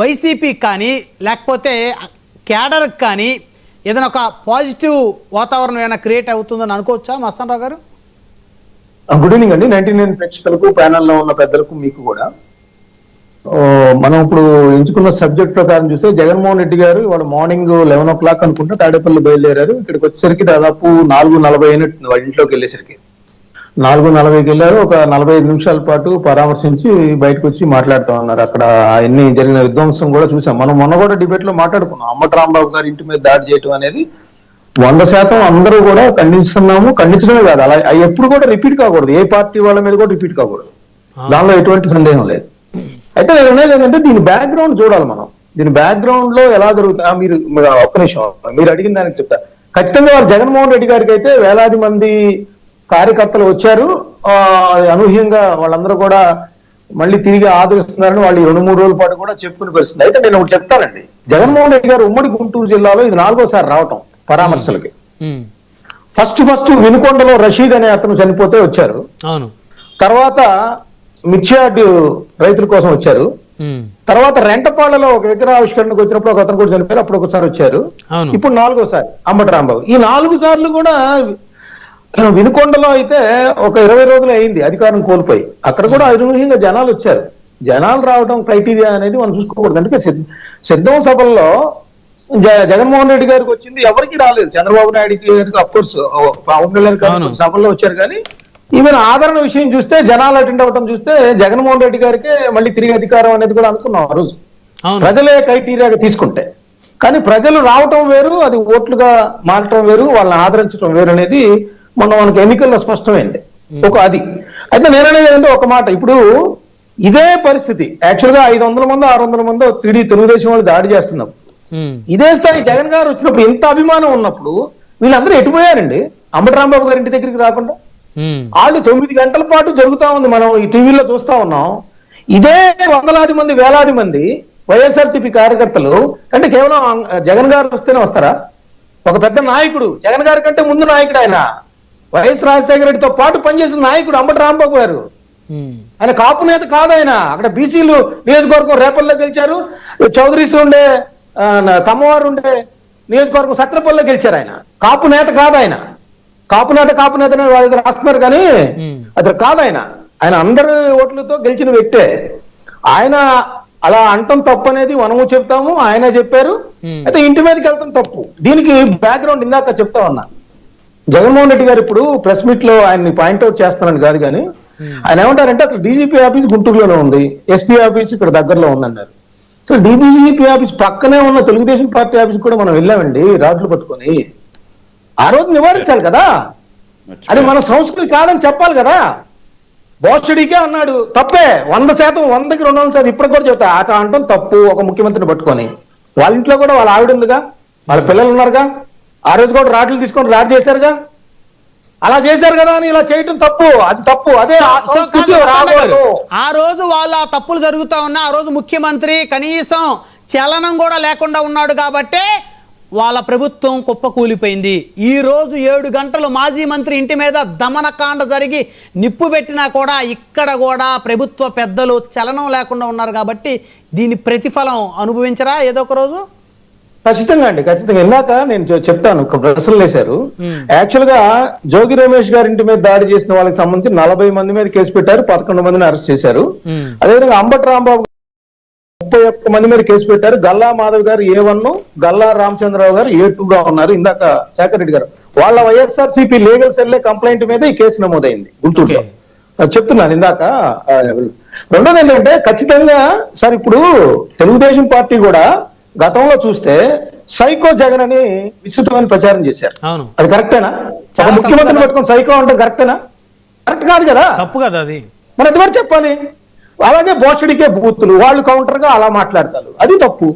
వైసీపీ కానీ లేకపోతే క్యాడర్కి కానీ ఏదైనా ఒక పాజిటివ్ వాతావరణం ఏమైనా క్రియేట్ అవుతుందని అనుకోవచ్చా మస్తాన్ రావు గారు? గుడ్ ఈవినింగ్ అండి. 99 ప్రేక్షకులకు, ప్యానల్లో ఉన్న పెద్దలకు, మీకు కూడా. మనం ఇప్పుడు ఎంచుకున్న సబ్జెక్ట్ ప్రకారం చూస్తే జగన్మోహన్ రెడ్డి గారు ఇవాళ మార్నింగ్ 11 o'clock అనుకుంటా తాడేపల్లి బయలుదేరారు. ఇక్కడికి వచ్చేసరికి దాదాపు 4:40 అయినట్టు వాళ్ళ ఇంట్లోకి వెళ్ళేసరికి 4:40కి వెళ్ళారు. ఒక 45 నిమిషాల పాటు పరామర్శించి బయటకు వచ్చి మాట్లాడుతూ ఉన్నారు. అక్కడ ఎన్ని జరిగిన విధ్వంసం కూడా చూసాం. మనం మొన్న కూడా డిబేట్ లో మాట్లాడుకున్నాం. అంబటి రాంబాబు గారి ఇంటి మీద దాడి చేయటం అనేది 100% అందరూ కూడా ఖండిస్తున్నాము. ఖండించడమే కాదు, అలా ఎప్పుడు కూడా రిపీట్ కాకూడదు. ఏ పార్టీ వాళ్ళ మీద కూడా రిపీట్ కాకూడదు, దానిలో ఎటువంటి సందేహం లేదు. అయితే నేను అనేది ఏంటంటే దీని బ్యాక్గ్రౌండ్ చూడాలి మనం. దీని బ్యాక్గ్రౌండ్ లో ఎలా జరుగుతుందా మీరు ఒక్క నిమిషం, మీరు అడిగిన దానికి చెప్తా. ఖచ్చితంగా వారు జగన్మోహన్ రెడ్డి గారికి అయితే వేలాది మంది కార్యకర్తలు వచ్చారు. అనూహ్యంగా వాళ్ళందరూ కూడా మళ్ళీ తిరిగి ఆదరిస్తున్నారని వాళ్ళు 2-3 రోజుల పాటు కూడా చెప్పుకుని పరిస్థితి. అయితే నేను ఒకటి చెప్తానండి, జగన్మోహన్ రెడ్డి గారు ఉమ్మడి గుంటూరు జిల్లాలో ఇది 4వసారి రావటం పరామర్శలకి. ఫస్ట్ వినుకొండలో రషీద్ అనే అతను చనిపోతే వచ్చారు. అవును. తర్వాత మిర్చియార్డ్ రైతుల కోసం వచ్చారు. తర్వాత రెంటపాళ్లలో ఒక విగ్రహావిష్కరణకు వచ్చినప్పుడు ఒక అతను కూడా చనిపోయారు, అప్పుడు ఒకసారి వచ్చారు. ఇప్పుడు 4వసారి అంబటి రాంబాబు. ఈ 4 సార్లు కూడా వినుకొండలో అయితే ఒక 20 రోజులు అయింది అధికారం కోల్పోయి. అక్కడ కూడా అనూహ్యంగా జనాలు వచ్చారు. జనాలు రావడం క్రైటీరియా అనేది మనం చూసుకోకూడదు. అందుకే సిద్ధం సభల్లో జగన్మోహన్ రెడ్డి గారికి వచ్చింది, ఎవరికి రాలేదు. చంద్రబాబు నాయుడు గారికి అఫ్కోర్స్ పవన్ కళ్యాణ్ గారు సభల్లో వచ్చారు, కానీ ఈవెన్ ఆదరణ విషయం చూస్తే, జనాలు అటెండ్ అవడం చూస్తే జగన్మోహన్ రెడ్డి గారికి మళ్ళీ తిరిగి అధికారం అనేది కూడా అనుకున్నాం ఆ రోజు, ప్రజలే క్రైటీరియాగా తీసుకుంటే. కానీ ప్రజలు రావటం వేరు, అది ఓట్లుగా మారటం వేరు, వాళ్ళని ఆదరించడం వేరు అనేది మొన్న మనకి ఎన్నికల్లో స్పష్టమైంది. ఒక అది అయితే నేననేది ఏంటంటే ఒక మాట, ఇప్పుడు ఇదే పరిస్థితి యాక్చువల్ గా 500 మందో 600 మందో తెలుగుదేశం వాళ్ళు దాడి చేస్తున్నాం. ఇదే స్థాయి జగన్ గారు వచ్చినప్పుడు ఇంత అభిమానం ఉన్నప్పుడు వీళ్ళందరూ ఎటుపోయారండి? అంబటి రాంబాబు గారి ఇంటి దగ్గరికి రాకుండా వాళ్ళు 9 గంటల పాటు జరుగుతా ఉంది, మనం ఈ టీవీలో చూస్తా ఉన్నాం. ఇదే వందలాది మంది, వేలాది మంది వైఎస్ఆర్సీపీ కార్యకర్తలు అంటే కేవలం జగన్ గారు వస్తేనే వస్తారా? ఒక పెద్ద నాయకుడు, జగన్ గారి కంటే ముందు నాయకుడు ఆయన, వైఎస్ రాజశేఖర రెడ్డితో పాటు పనిచేసిన నాయకుడు అంబటి రాంబాబు గారు. ఆయన కాపు నేత కాదు. ఆయన అక్కడ బీసీలు నియోజకవర్గం రేపల్లో గెలిచారు, చౌదరీస్ ఉండే కమ్మవారు ఉండే నియోజకవర్గం సత్రపల్లిలో గెలిచారు. ఆయన కాపు నేత కాదు. ఆయన కాపు నేత వాళ్ళు రాస్తున్నారు కానీ అది కాదు. ఆయన అందరి ఓట్లతో గెలిచిన వ్యక్తే. ఆయన అలా అంటం తప్పు అనేది మనము చెప్తాము, ఆయన చెప్పారు. అయితే ఇంటి మీదకి వెళ్తాం తప్పు. దీనికి బ్యాక్గ్రౌండ్ ఇందాక చెప్తా ఉన్నా. జగన్మోహన్ రెడ్డి గారు ఇప్పుడు ప్రెస్ మీట్ లో ఆయన్ని పాయింట్అవుట్ చేస్తానని కాదు, కానీ ఆయన ఏమంటారంటే అసలు డీజీపీ ఆఫీస్ గుంటూరులోనే ఉంది, ఎస్పీ ఆఫీస్ ఇక్కడ దగ్గరలో ఉందన్నారు. సో డీజీపీ ఆఫీస్ పక్కనే ఉన్న తెలుగుదేశం పార్టీ ఆఫీస్ కూడా మనం వెళ్ళామండి రాడ్లు పట్టుకొని. ఆ రోజు నివారించాలి కదా, అది మన సంస్కృతి కాదని చెప్పాలి కదా. బోస్టడీకే అన్నాడు, తప్పే 100%, 100కి 200% ఇప్పటికి కూడా చెప్తా. అట్లా అంటాం తప్పు. ఒక ముఖ్యమంత్రిని పట్టుకొని వాళ్ళ ఇంట్లో కూడా వాళ్ళ ఆవిడ ఉందిగా, వాళ్ళ పిల్లలు ఉన్నారుగా, ఆ రోజు కూడా రాడ్లు తీసుకొని రాడ్ చేశారుగా, అలా చేశారు కదా అని ఇలా చేయటం తప్పు, అది తప్పు. అదే ఆ రోజు వాళ్ళ తప్పులు జరుగుతా ఉన్నా ఆ రోజు ముఖ్యమంత్రి కనీసం చలనం కూడా లేకుండా ఉన్నాడు కాబట్టే వాళ్ళ ప్రభుత్వం కుప్పకూలిపోయింది. ఈ రోజు 7 గంటలు మాజీ మంత్రి ఇంటి మీద దమనకాండ జరిగి నిప్పు పెట్టినా కూడా ఇక్కడ కూడా ప్రభుత్వ పెద్దలు చలనం లేకుండా ఉన్నారు కాబట్టి దీని ప్రతిఫలం అనుభవించరా ఏదో ఒక రోజు? ఖచ్చితంగా అండి, ఖచ్చితంగా. ఇందాక నేను చెప్తాను, ఒక ప్రశ్నలు వేశారు. యాక్చువల్ గా జోగి రమేష్ గారి ఇంటి మీద దాడి చేసిన వాళ్ళకి సంబంధించి 40 మంది మీద కేసు పెట్టారు, 11 మందిని అరెస్ట్ చేశారు. అదేవిధంగా అంబటి రాంబాబు 31 మంది మీద కేసు పెట్టారు. గల్లా మాధవ్ గారు A1, గల్లా రామచంద్రరావు గారు A2 గా ఉన్నారు. ఇందాక శేఖర్ రెడ్డి గారు వాళ్ళ వైఎస్ఆర్సీపీ లీగల్ సెల్ కంప్లైంట్ మీద ఈ కేసు నమోదైంది గుంటూరులో. చెప్తున్నాను ఇందాక. రెండోది ఏంటంటే ఖచ్చితంగా సార్, ఇప్పుడు తెలుగుదేశం పార్టీ కూడా గతంలో చూస్తే సైకో జగన్ అని విస్తృతమైన ప్రచారం చేశారు. అవును, అది కరెక్టేనా? ఒక ముఖ్యమంత్రిని పట్టుకొని సైకో అంటే కరెక్టేనా? కరెక్ట్ కాదు కదా, తప్పు కదా అది. మరి ఎంతవరకు చెప్పాలి? అలాగే బోషడికే బూతులు, వాళ్ళు కౌంటర్ గా అలా మాట్లాడతారు, అది తప్పు.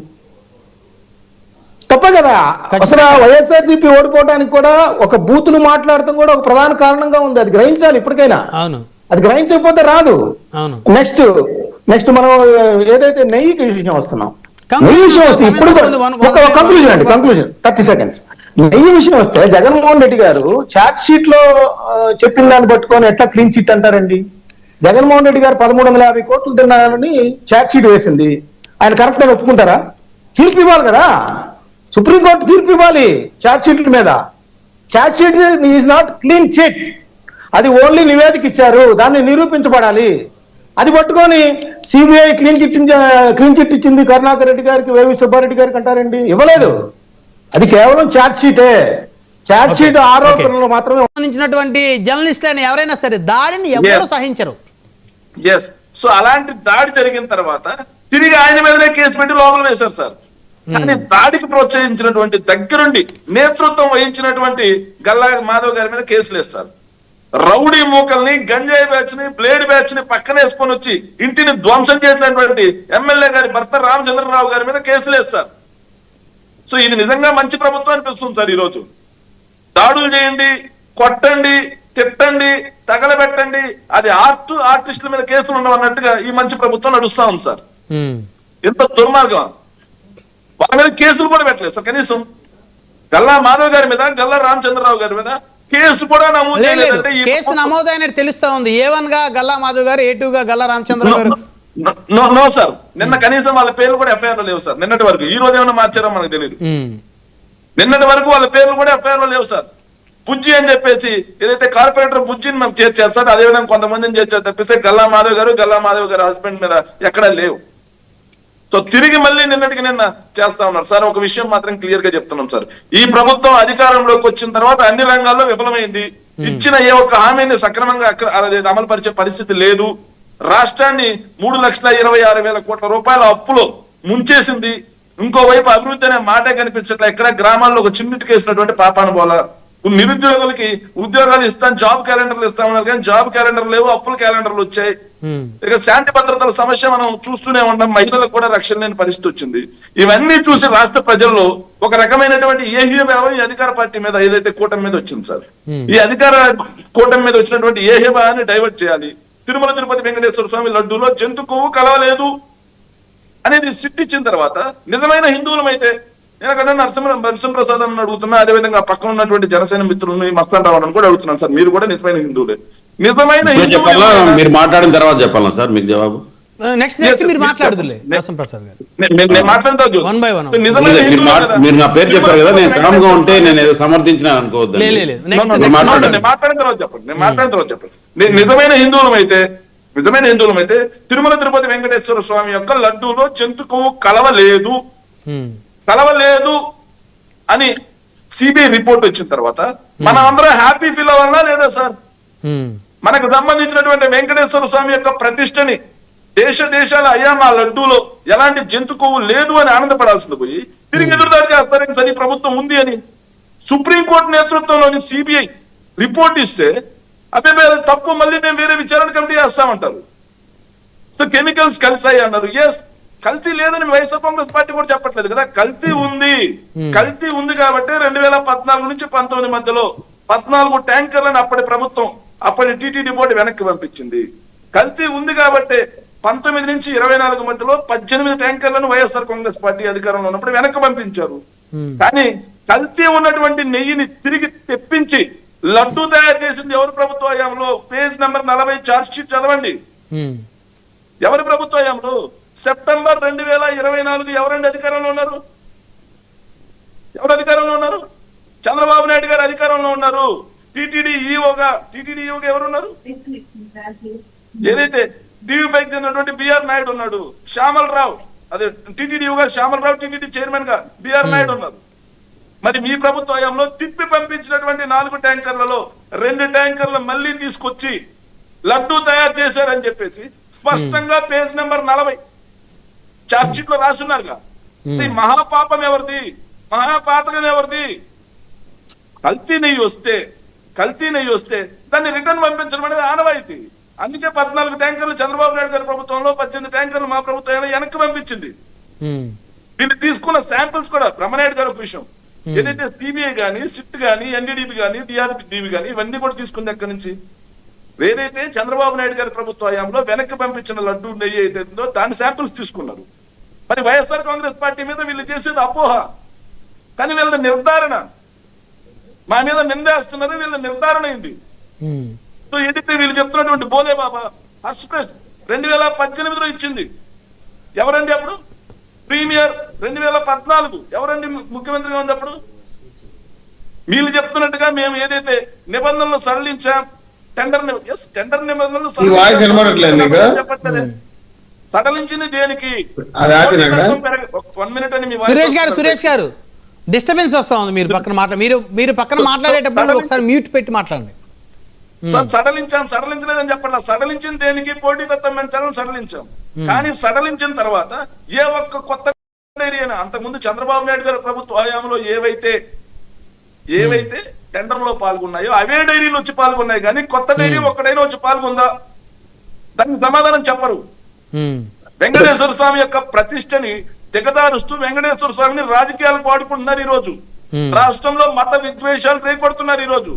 తప్పే కదా. అసలు వైఎస్ఆర్సీపీ ఓడిపోవడానికి కూడా ఒక బూతులు మాట్లాడటం కూడా ఒక ప్రధాన కారణంగా ఉంది. అది గ్రహించాలి ఇప్పటికైనా. అవును, అది గ్రహించకపోతే రాదు. అవును. నెక్స్ట్ మనం ఏదైతే నెయ్యికి విషయం వస్తున్నాం, నెయ్యి Conclusion విషయం వస్తే ఇప్పుడు కంక్లూజన్ అండి, కంక్లూజన్ 30 seconds. నెయ్యి విషయం వస్తే జగన్మోహన్ రెడ్డి గారు చార్జ్ షీట్ లో చెప్పిన దాన్ని పట్టుకొని ఎట్లా క్లీన్ చిట్ అంటారండి? జగన్మోహన్ రెడ్డి గారు 1350 కోట్లు తిన్నారని చార్జ్ షీట్ వేసింది. ఆయన కరెక్ట్ అని ఒప్పుకుంటారా? తీర్పు ఇవ్వాలి కదా, సుప్రీంకోర్టు తీర్పు ఇవ్వాలి చార్జ్ షీట్ల మీద. Charge sheet is not clean chit, అది ఓన్లీ నివేదిక ఇచ్చారు, దాన్ని నిరూపించబడాలి. అది పట్టుకొని సిబిఐ క్లీన్ చిట్ ఇచ్చింది కరుణాకర్ రెడ్డి గారికి, వైవి సుబ్బారెడ్డి గారికి అంటారండి? ఇవ్వలేదు. అది కేవలం చార్జ్ షీటే. చార్జ్ షీట్ ఆరోపణలు మాత్రమే. సంబంధించినటువంటి జర్నలిస్ట్ అయిన ఎవరైనా సరే దాడిని ఎవరు సహించరు. ఎస్. సో అలాంటి దాడి జరిగిన తర్వాత తిరిగి ఆయన మీదనే కేసు పెట్టి లోపల వేశారు సార్. కానీ దాడికి ప్రోత్సహించినటువంటి దగ్గరుండి నేతృత్వం వహించినటువంటి గల్లా మాధవ్ గారి మీద కేసులు వేస్తారు. రౌడీ మూకల్ని, గంజాయి బ్యాచ్ ని, బ్లేడ్ బ్యాచ్ ని పక్కన వేసుకొని వచ్చి ఇంటిని ధ్వంసం చేసినటువంటి ఎమ్మెల్యే గారి భర్త రామచంద్రరావు గారి మీద కేసులు వేస్తారు. సో ఇది నిజంగా మంచి ప్రభుత్వం అనిపిస్తుంది సార్. ఈరోజు దాడులు చేయండి, కొట్టండి, తిట్టండి, తగలబెట్టండి, అది ఆర్టిస్టుల మీద కేసులు ఉండవు అన్నట్టుగా ఈ మంచి ప్రభుత్వం నడుస్తా ఉంది సార్. ఎంత దుర్మార్గం. వాళ్ళ మీద కేసులు కూడా పెట్టలేదు సార్. కనీసం గల్లా మాధవ్ గారి మీద, గల్లా రామచంద్రరావు గారి మీద కేసు కూడా నమోదు చేయలేదంటే కేసు నమోదైనట్టు తెలుస్తా ఉంది. A1 గా గల్లా మాధవ్ గారు, A2 గా గల్లా రామచంద్రరావు గారు. నో సార్, నిన్న కనీసం వాళ్ళ పేర్లు కూడా ఎఫ్ఐఆర్ లో లేవు సార్. నిన్నటి వరకు. ఈ రోజు ఏమైనా మార్చారో మనకు తెలియదు. నిన్నటి వరకు వాళ్ళ పేర్లు కూడా ఎఫ్ఐఆర్ లో లేవు సార్. బుజ్జి అని చెప్పేసి ఏదైతే కార్పొరేటర్ బుజ్జిని మేము చేర్చారు సార్, అదేవిధంగా కొంతమందిని చేర్చారు తప్పిస్తే గల్లా మాధవ్ గారు హస్బెండ్ మీద ఎక్కడా లేవు. సో తిరిగి మళ్ళీ నిన్నటికి నిన్న చేస్తా ఉన్నారు సార్. ఒక విషయం మాత్రం క్లియర్ గా చెప్తున్నాం సార్, ఈ ప్రభుత్వం అధికారంలోకి వచ్చిన తర్వాత అన్ని రంగాల్లో విఫలమైంది. ఇచ్చిన ఏ ఒక్క హామీని సక్రమంగా అమలు పరిచే పరిస్థితి లేదు. రాష్ట్రాన్ని 3,26,000 కోట్ల రూపాయల అప్పులో ముంచేసింది. ఇంకోవైపు అభివృద్ధి అనే మాటే కనిపించట్లే. ఎక్కడ గ్రామాల్లో ఒక చిన్నిటికి వేసినటువంటి పాపాను పోలా. నిరుద్యోగులకి ఉద్యోగాలు ఇస్తాం, జాబ్ క్యాలెండర్లు ఇస్తామన్నారు, కానీ జాబ్ క్యాలెండర్ లేవు, అప్పుల క్యాలెండర్లు వచ్చాయి. ఇక శాంతి భద్రతల సమస్య మనం చూస్తూనే ఉన్నాం. మహిళలకు కూడా రక్షణ లేని పరిస్థితి వచ్చింది. ఇవన్నీ చూసి రాష్ట్ర ప్రజల్లో ఒక రకమైనటువంటి ఏహ్య భావం ఈ అధికార పార్టీ మీద, ఏదైతే కూటమి మీద వచ్చింది సార్, ఈ అధికార కూటమి మీద వచ్చినటువంటి ఏహ్య భావాన్ని డైవర్ట్ చేయాలి. తిరుమల తిరుపతి వెంకటేశ్వర స్వామి లడ్డూలో జంతు కొవ్వు కలవలేదు అనేది సిట్టిచ్చిన తర్వాత నిజమైన హిందువులమైతే, ఎందుకంటే నరసింహప్రసాద్ అని అడుగుతున్నా, అదేవిధంగా పక్కన ఉన్నటువంటి జనసేన మిత్రులని మస్తాన్ రావు అని కూడా అడుగుతున్నాను సార్, మీరు కూడా నిజమైన హిందువులే. నిజమైన చెప్పాలా మీరు మాట్లాడిన తర్వాత చెప్పాలా సార్ మీకు జవాబు? నెక్స్ట్ మీరు మాట్లాడుతులే నరసింహప్రసాద్ గారు. నేను మాట్లాడతా వన్ బై వన్. మీరు నా పేరు చెప్పారు కదా, నేను కామ్ గా ఉంటే నేను ఏదో సమర్థించిన అనుకోవద్దు. నేను మాట్లాడిన తర్వాత చెప్పండి. నిజమైన హిందువులమైతే తిరుమల తిరుపతి వెంకటేశ్వర స్వామి యొక్క లడ్డూలో జంతు కొవ్వు కలవలేదు అని సిబిఐ రిపోర్ట్ వచ్చిన తర్వాత మనం అందరం హ్యాపీ ఫీల్ అవ్వాలా లేదా సార్? మనకు సంబంధించినటువంటి వెంకటేశ్వర స్వామి యొక్క ప్రతిష్టని దేశాల అయ్యా మా లడ్డూలో ఎలాంటి జంతు కొవ్వు లేదు అని ఆనందపడాల్సింది పోయి తిరిగి ఎదురుదాడి చేస్తారని సరి ప్రభుత్వం ఉంది అని సుప్రీంకోర్టు నేతృత్వంలోని సిబిఐ రిపోర్ట్ ఇస్తే అదే తప్పు, మళ్ళీ మేము వేరే విచారణ కమిటీ చేస్తామంటారు. సో కెమికల్స్ కలిసాయి అన్నారు. ఎస్, కల్తీ లేదని వైఎస్ఆర్ కాంగ్రెస్ పార్టీ కూడా చెప్పట్లేదు కదా. కల్తీ ఉంది కాబట్టి 2014 నుంచి 19 మధ్యలో 14 ట్యాంకర్లను అప్పటి టీటీడీ బోర్డు వెనక్కి పంపించింది. కల్తీ ఉంది కాబట్టి 19 నుంచి 24 మధ్యలో 18 ట్యాంకర్లను వైఎస్ఆర్ కాంగ్రెస్ పార్టీ అధికారంలో ఉన్నప్పుడు వెనక్కి పంపించారు. కానీ కల్తీ ఉన్నటువంటి నెయ్యిని తిరిగి తెప్పించి లడ్డూ తయారు చేసింది ఎవరి ప్రభుత్వ హయాంలో? పేజ్ నెంబర్ 40 చార్జ్ షీట్ చదవండి. ఎవరి ప్రభుత్వ హయాంలో? సెప్టెంబర్ 2024 ఎవరండి అధికారంలో ఉన్నారు? సేవలో ఉన్నారు. టీటీడీ ఈఓగా ఎవరున్నారు? ఏదైతే టీవీ5 చెందినటువంటి బిఆర్ నాయుడు ఉన్నాడు, శ్యామల్ రావు, అదే టీటీడీ ఈఓగా శ్యామల్ రావు, టీటీడీ చైర్మన్ గా బిఆర్ నాయుడు ఉన్నారు. మరి మీ ప్రభుత్వ హయాంలో తిప్పి పంపించినటువంటి 4 ట్యాంకర్లలో 2 ట్యాంకర్లు మళ్ళీ తీసుకొచ్చి లడ్డూ తయారు చేశారని చెప్పేసి స్పష్టంగా పేజ్ నెంబర్ 40 చార్జ్ షీట్ లో రాసున్నారుగా. ఈ మహాపాపం ఎవరిది? మహాపాతకం ఎవరిది? కల్తీ నెయ్యి వస్తే దాన్ని రిటర్న్ పంపించడం అనేది ఆనవాయితీ. అందుకే 14 ట్యాంకర్లు చంద్రబాబు నాయుడు గారి ప్రభుత్వంలో, 18 ట్యాంకర్లు మా ప్రభుత్వం వెనక్కి పంపించింది. వీళ్ళు తీసుకున్న శాంపిల్స్ కూడా బ్రహ్మనాయుడు గారి ఒక విషయం, ఏదైతే సిబిఐ గానీ, సిట్ గానీ, ఎన్డీడీబీ గానీ, డిఆర్డీబీ గానీ ఇవన్నీ కూడా తీసుకుంది ఎక్కడి నుంచి? ఏదైతే చంద్రబాబు నాయుడు గారి ప్రభుత్వ హయాంలో వెనక్కి పంపించిన లడ్డూ నెయ్యి అయితే ఉందో దాని శాంపిల్స్ తీసుకున్నారు. మరి వైఎస్ఆర్ కాంగ్రెస్ పార్టీ మీద వీళ్ళు చేసేది అపోహ, కానీ వీళ్ళ నిర్ధారణ, మా మీద నిందేస్తున్నారు, వీళ్ళ నిర్ధారణ అయింది. సో ఏదైతే వీళ్ళు చెప్తున్నటువంటి బోలే బాబా ఫస్ట్ ప్రైజ్ 2018లో ఇచ్చింది ఎవరండి? అప్పుడు ప్రీమియర్ 2014 ఎవరండి ముఖ్యమంత్రిగా ఉంది అప్పుడు? వీళ్ళు చెప్తున్నట్టుగా మేము ఏదైతే నిబంధనలు సడలించాం, టెండర్ నిబంధనలు సడలించింది దేనికి? 1 మినిట్ అని సురేష్ గారు డిస్టర్బెన్స్ వస్తా ఉంది. మీరు పక్కన మాట్లాడేటప్పుడు ఒకసారి మ్యూట్ పెట్టి మాట్లాడండి. సార్ సడలించలేదని చెప్పట్లా. సడలించిన దేనికి? పోటీతత్వం పెంచాలని సడలించాం. కానీ సడలించిన తర్వాత ఏ ఒక్క కొత్త డైరీ అయినా, అంతకుముందు చంద్రబాబు నాయుడు గారి ప్రభుత్వ హయాంలో ఏవైతే టెండర్ లో పాల్గొన్నాయో అవే డైరీలు వచ్చి పాల్గొన్నాయి, కానీ కొత్త డైరీ ఒక్కడైనా వచ్చి పాల్గొందా? దానికి సమాధానం చెప్పరు. వెంకటేశ్వర స్వామి యొక్క ప్రతిష్టని దిగదారుస్తూ వెంకటేశ్వర స్వామిని రాజకీయాలకు వాడుకుంటున్నారు ఈ రోజు. రాష్ట్రంలో మత విద్వేషాలు రేకొడుతున్నారు ఈ రోజు.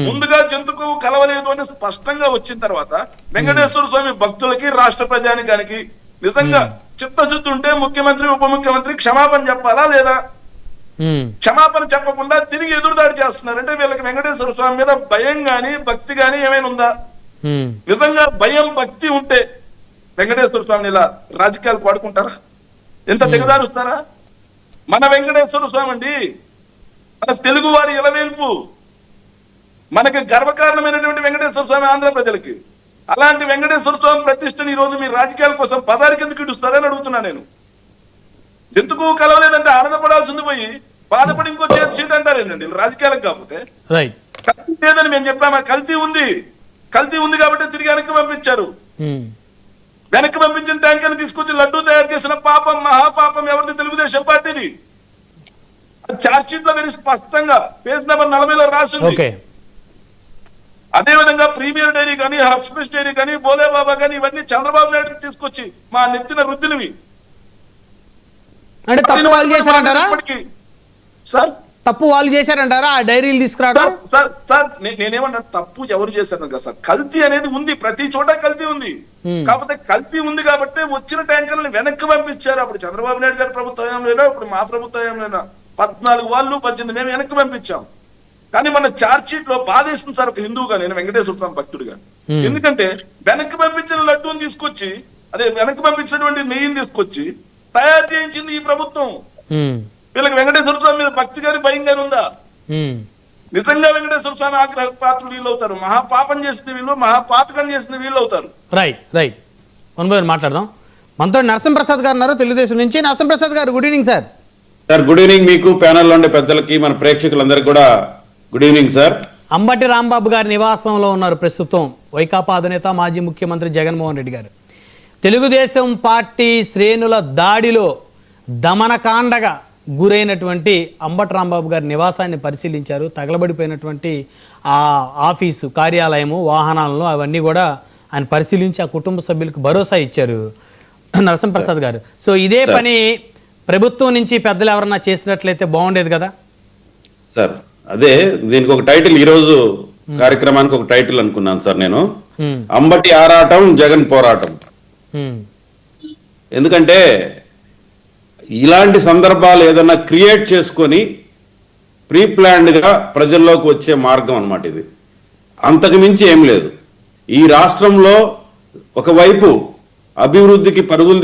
ముందుగా జంతుకు కలవలేదు అని స్పష్టంగా వచ్చిన తర్వాత వెంకటేశ్వర స్వామి భక్తులకి, రాష్ట్ర ప్రజానికానికి నిజంగా చిత్తశుద్ధి ఉంటే ముఖ్యమంత్రి, ఉప ముఖ్యమంత్రి క్షమాపణ చెప్పాలా లేదా? క్షమాపణ చెప్పకుండా తిరిగి ఎదురుదాడి చేస్తున్నారంటే వీళ్ళకి వెంకటేశ్వర స్వామి మీద భయం గాని, భక్తి గాని ఏమైనా ఉందా? నిజంగా భయం, భక్తి ఉంటే వెంకటేశ్వర స్వామిని ఇలా రాజకీయాలకు వాడుకుంటారా? ఎంత దిగదారుస్తారా? మన వెంకటేశ్వర స్వామి అండి, మన తెలుగు వారి ఇలవేల్పు, మనకి గర్వకారణమైనటువంటి వెంకటేశ్వర స్వామి ఆంధ్ర ప్రజలకి. అలాంటి వెంకటేశ్వర స్వామి ప్రతిష్టని ఈ రోజు మీరు రాజకీయాల కోసం పదారికి ఎందుకు ఇడుస్తారని అడుగుతున్నా నేను. ఎందుకు కలవలేదంటే ఆనందపడాల్సింది పోయి బాధపడి ఇంకో సీట్ అంటారు ఏంటండి రాజకీయాలకు? కాకపోతే కల్తీ లేదని మేము చెప్పామా? కల్తీ ఉంది కాబట్టి తిరిగి వెనక్కి పంపించారు. వెనక్కి పంపించిన ట్యాంకర్ని తీసుకొచ్చి లడ్డూ తయారు చేసిన పాపం, మహాపాపం ఎవరిది? తెలుగుదేశం పార్టీది. చార్జ్ షీట్ లో వెరీ స్పష్టంగా పేజ్ నెంబర్ 40లో రాసింది. అదే విధంగా ప్రీమియర్ డైరీ కానీ, హర్ష్ డైరీ కానీ, బోలే బాబా కానీ ఇవన్నీ చంద్రబాబు నాయుడు తీసుకొచ్చి మా నెత్తిన రుద్దినవి. అంటే తప్పు వాళ్ళు చేశారంటారా? తప్పు వాళ్ళు చేశారంటారా ఆ డైరీలు తీసుకురావడం? సార్ నేనేమన్నా తప్పు ఎవరు చేశారు కదా సార్? కల్తీ అనేది ఉంది, ప్రతి చోట కల్తీ ఉంది. కాకపోతే కల్తీ ఉంది కాబట్టి వచ్చిన ట్యాంకర్లను వెనక్కి పంపించారు. అప్పుడు చంద్రబాబు నాయుడు గారి ప్రభుత్వంలో, ఇప్పుడు మా ప్రభుత్వంలో 14 వాళ్ళు 18 మేము వెనక్కి పంపించాం. కానీ మన చార్జ్ షీట్ లో బాధేస్తుంది సార్, ఒక హిందువుగా, నేను వెంకటేశ్వర స్వామి భక్తుడిగా. ఎందుకంటే వెనక్కి పంపించిన లడ్డూని తీసుకొచ్చి, అదే వెనక్కి పంపించినటువంటి నెయ్యిని తీసుకొచ్చి తయారు చేయించింది ఈ ప్రభుత్వం. వీళ్ళకి వెంకటేశ్వర స్వామి మీద భక్తి గారి, భయం గాని ఉందా? నిజంగా వెంకటేశ్వర స్వామి ఆగ్రహ పాత్రులు వీళ్ళు అవుతారు. మహాపాపం చేసింది వీళ్ళు, మహాపాతకం చేసింది వీళ్ళు అవుతారు. రైట్ మాట్లాడదాం. మనతో నరసింహప్రసాద్ గారు ఉన్నారు తెలుగుదేశం నుంచి. నరసింహప్రసాద్ గారు good evening sir. Good evening మీకు, ప్యానెల్లో ఉండే పెద్దలకి, మన ప్రేక్షకులందరికీ కూడా good evening sir. Ambati Rambabu గారి నివాసంలో ఉన్నారు ప్రస్తుతం వైకాపా అధినేత మాజీ ముఖ్యమంత్రి జగన్మోహన్ రెడ్డి గారు. తెలుగుదేశం పార్టీ శ్రేణుల దాడిలో దమనకాండగా గురైనటువంటి అంబటి రాంబాబు గారి నివాసాన్ని పరిశీలించారు. తగలబడిపోయినటువంటి ఆ ఆఫీసు, కార్యాలయము, వాహనాలను అవన్నీ కూడా ఆయన పరిశీలించి ఆ కుటుంబ సభ్యులకు భరోసా ఇచ్చారు నరసింహప్రసాద్ గారు. సో ఇదే పని ప్రభుత్వం నుంచి పెద్దలు ఎవరన్నా చేసినట్లయితే బాగుండేది కదా సార్. అదే దీనికి ఒక టైటిల్, ఈ రోజు కార్యక్రమానికి ఒక టైటిల్ అనుకున్నాను సార్ నేను, అంబటి ఆరాటం, జగన్ పోరాటం. ఎందుకంటే ఇలాంటి సందర్భాలు ఏదన్నా క్రియేట్ చేసుకొని ప్రీ ప్లాన్డ్ గా ప్రజల్లోకి వచ్చే మార్గం అన్నమాట ఇది. అంతకు మించి ఏం లేదు. ఈ రాష్ట్రంలో ఒకవైపు అభివృద్ధికి పరుగులు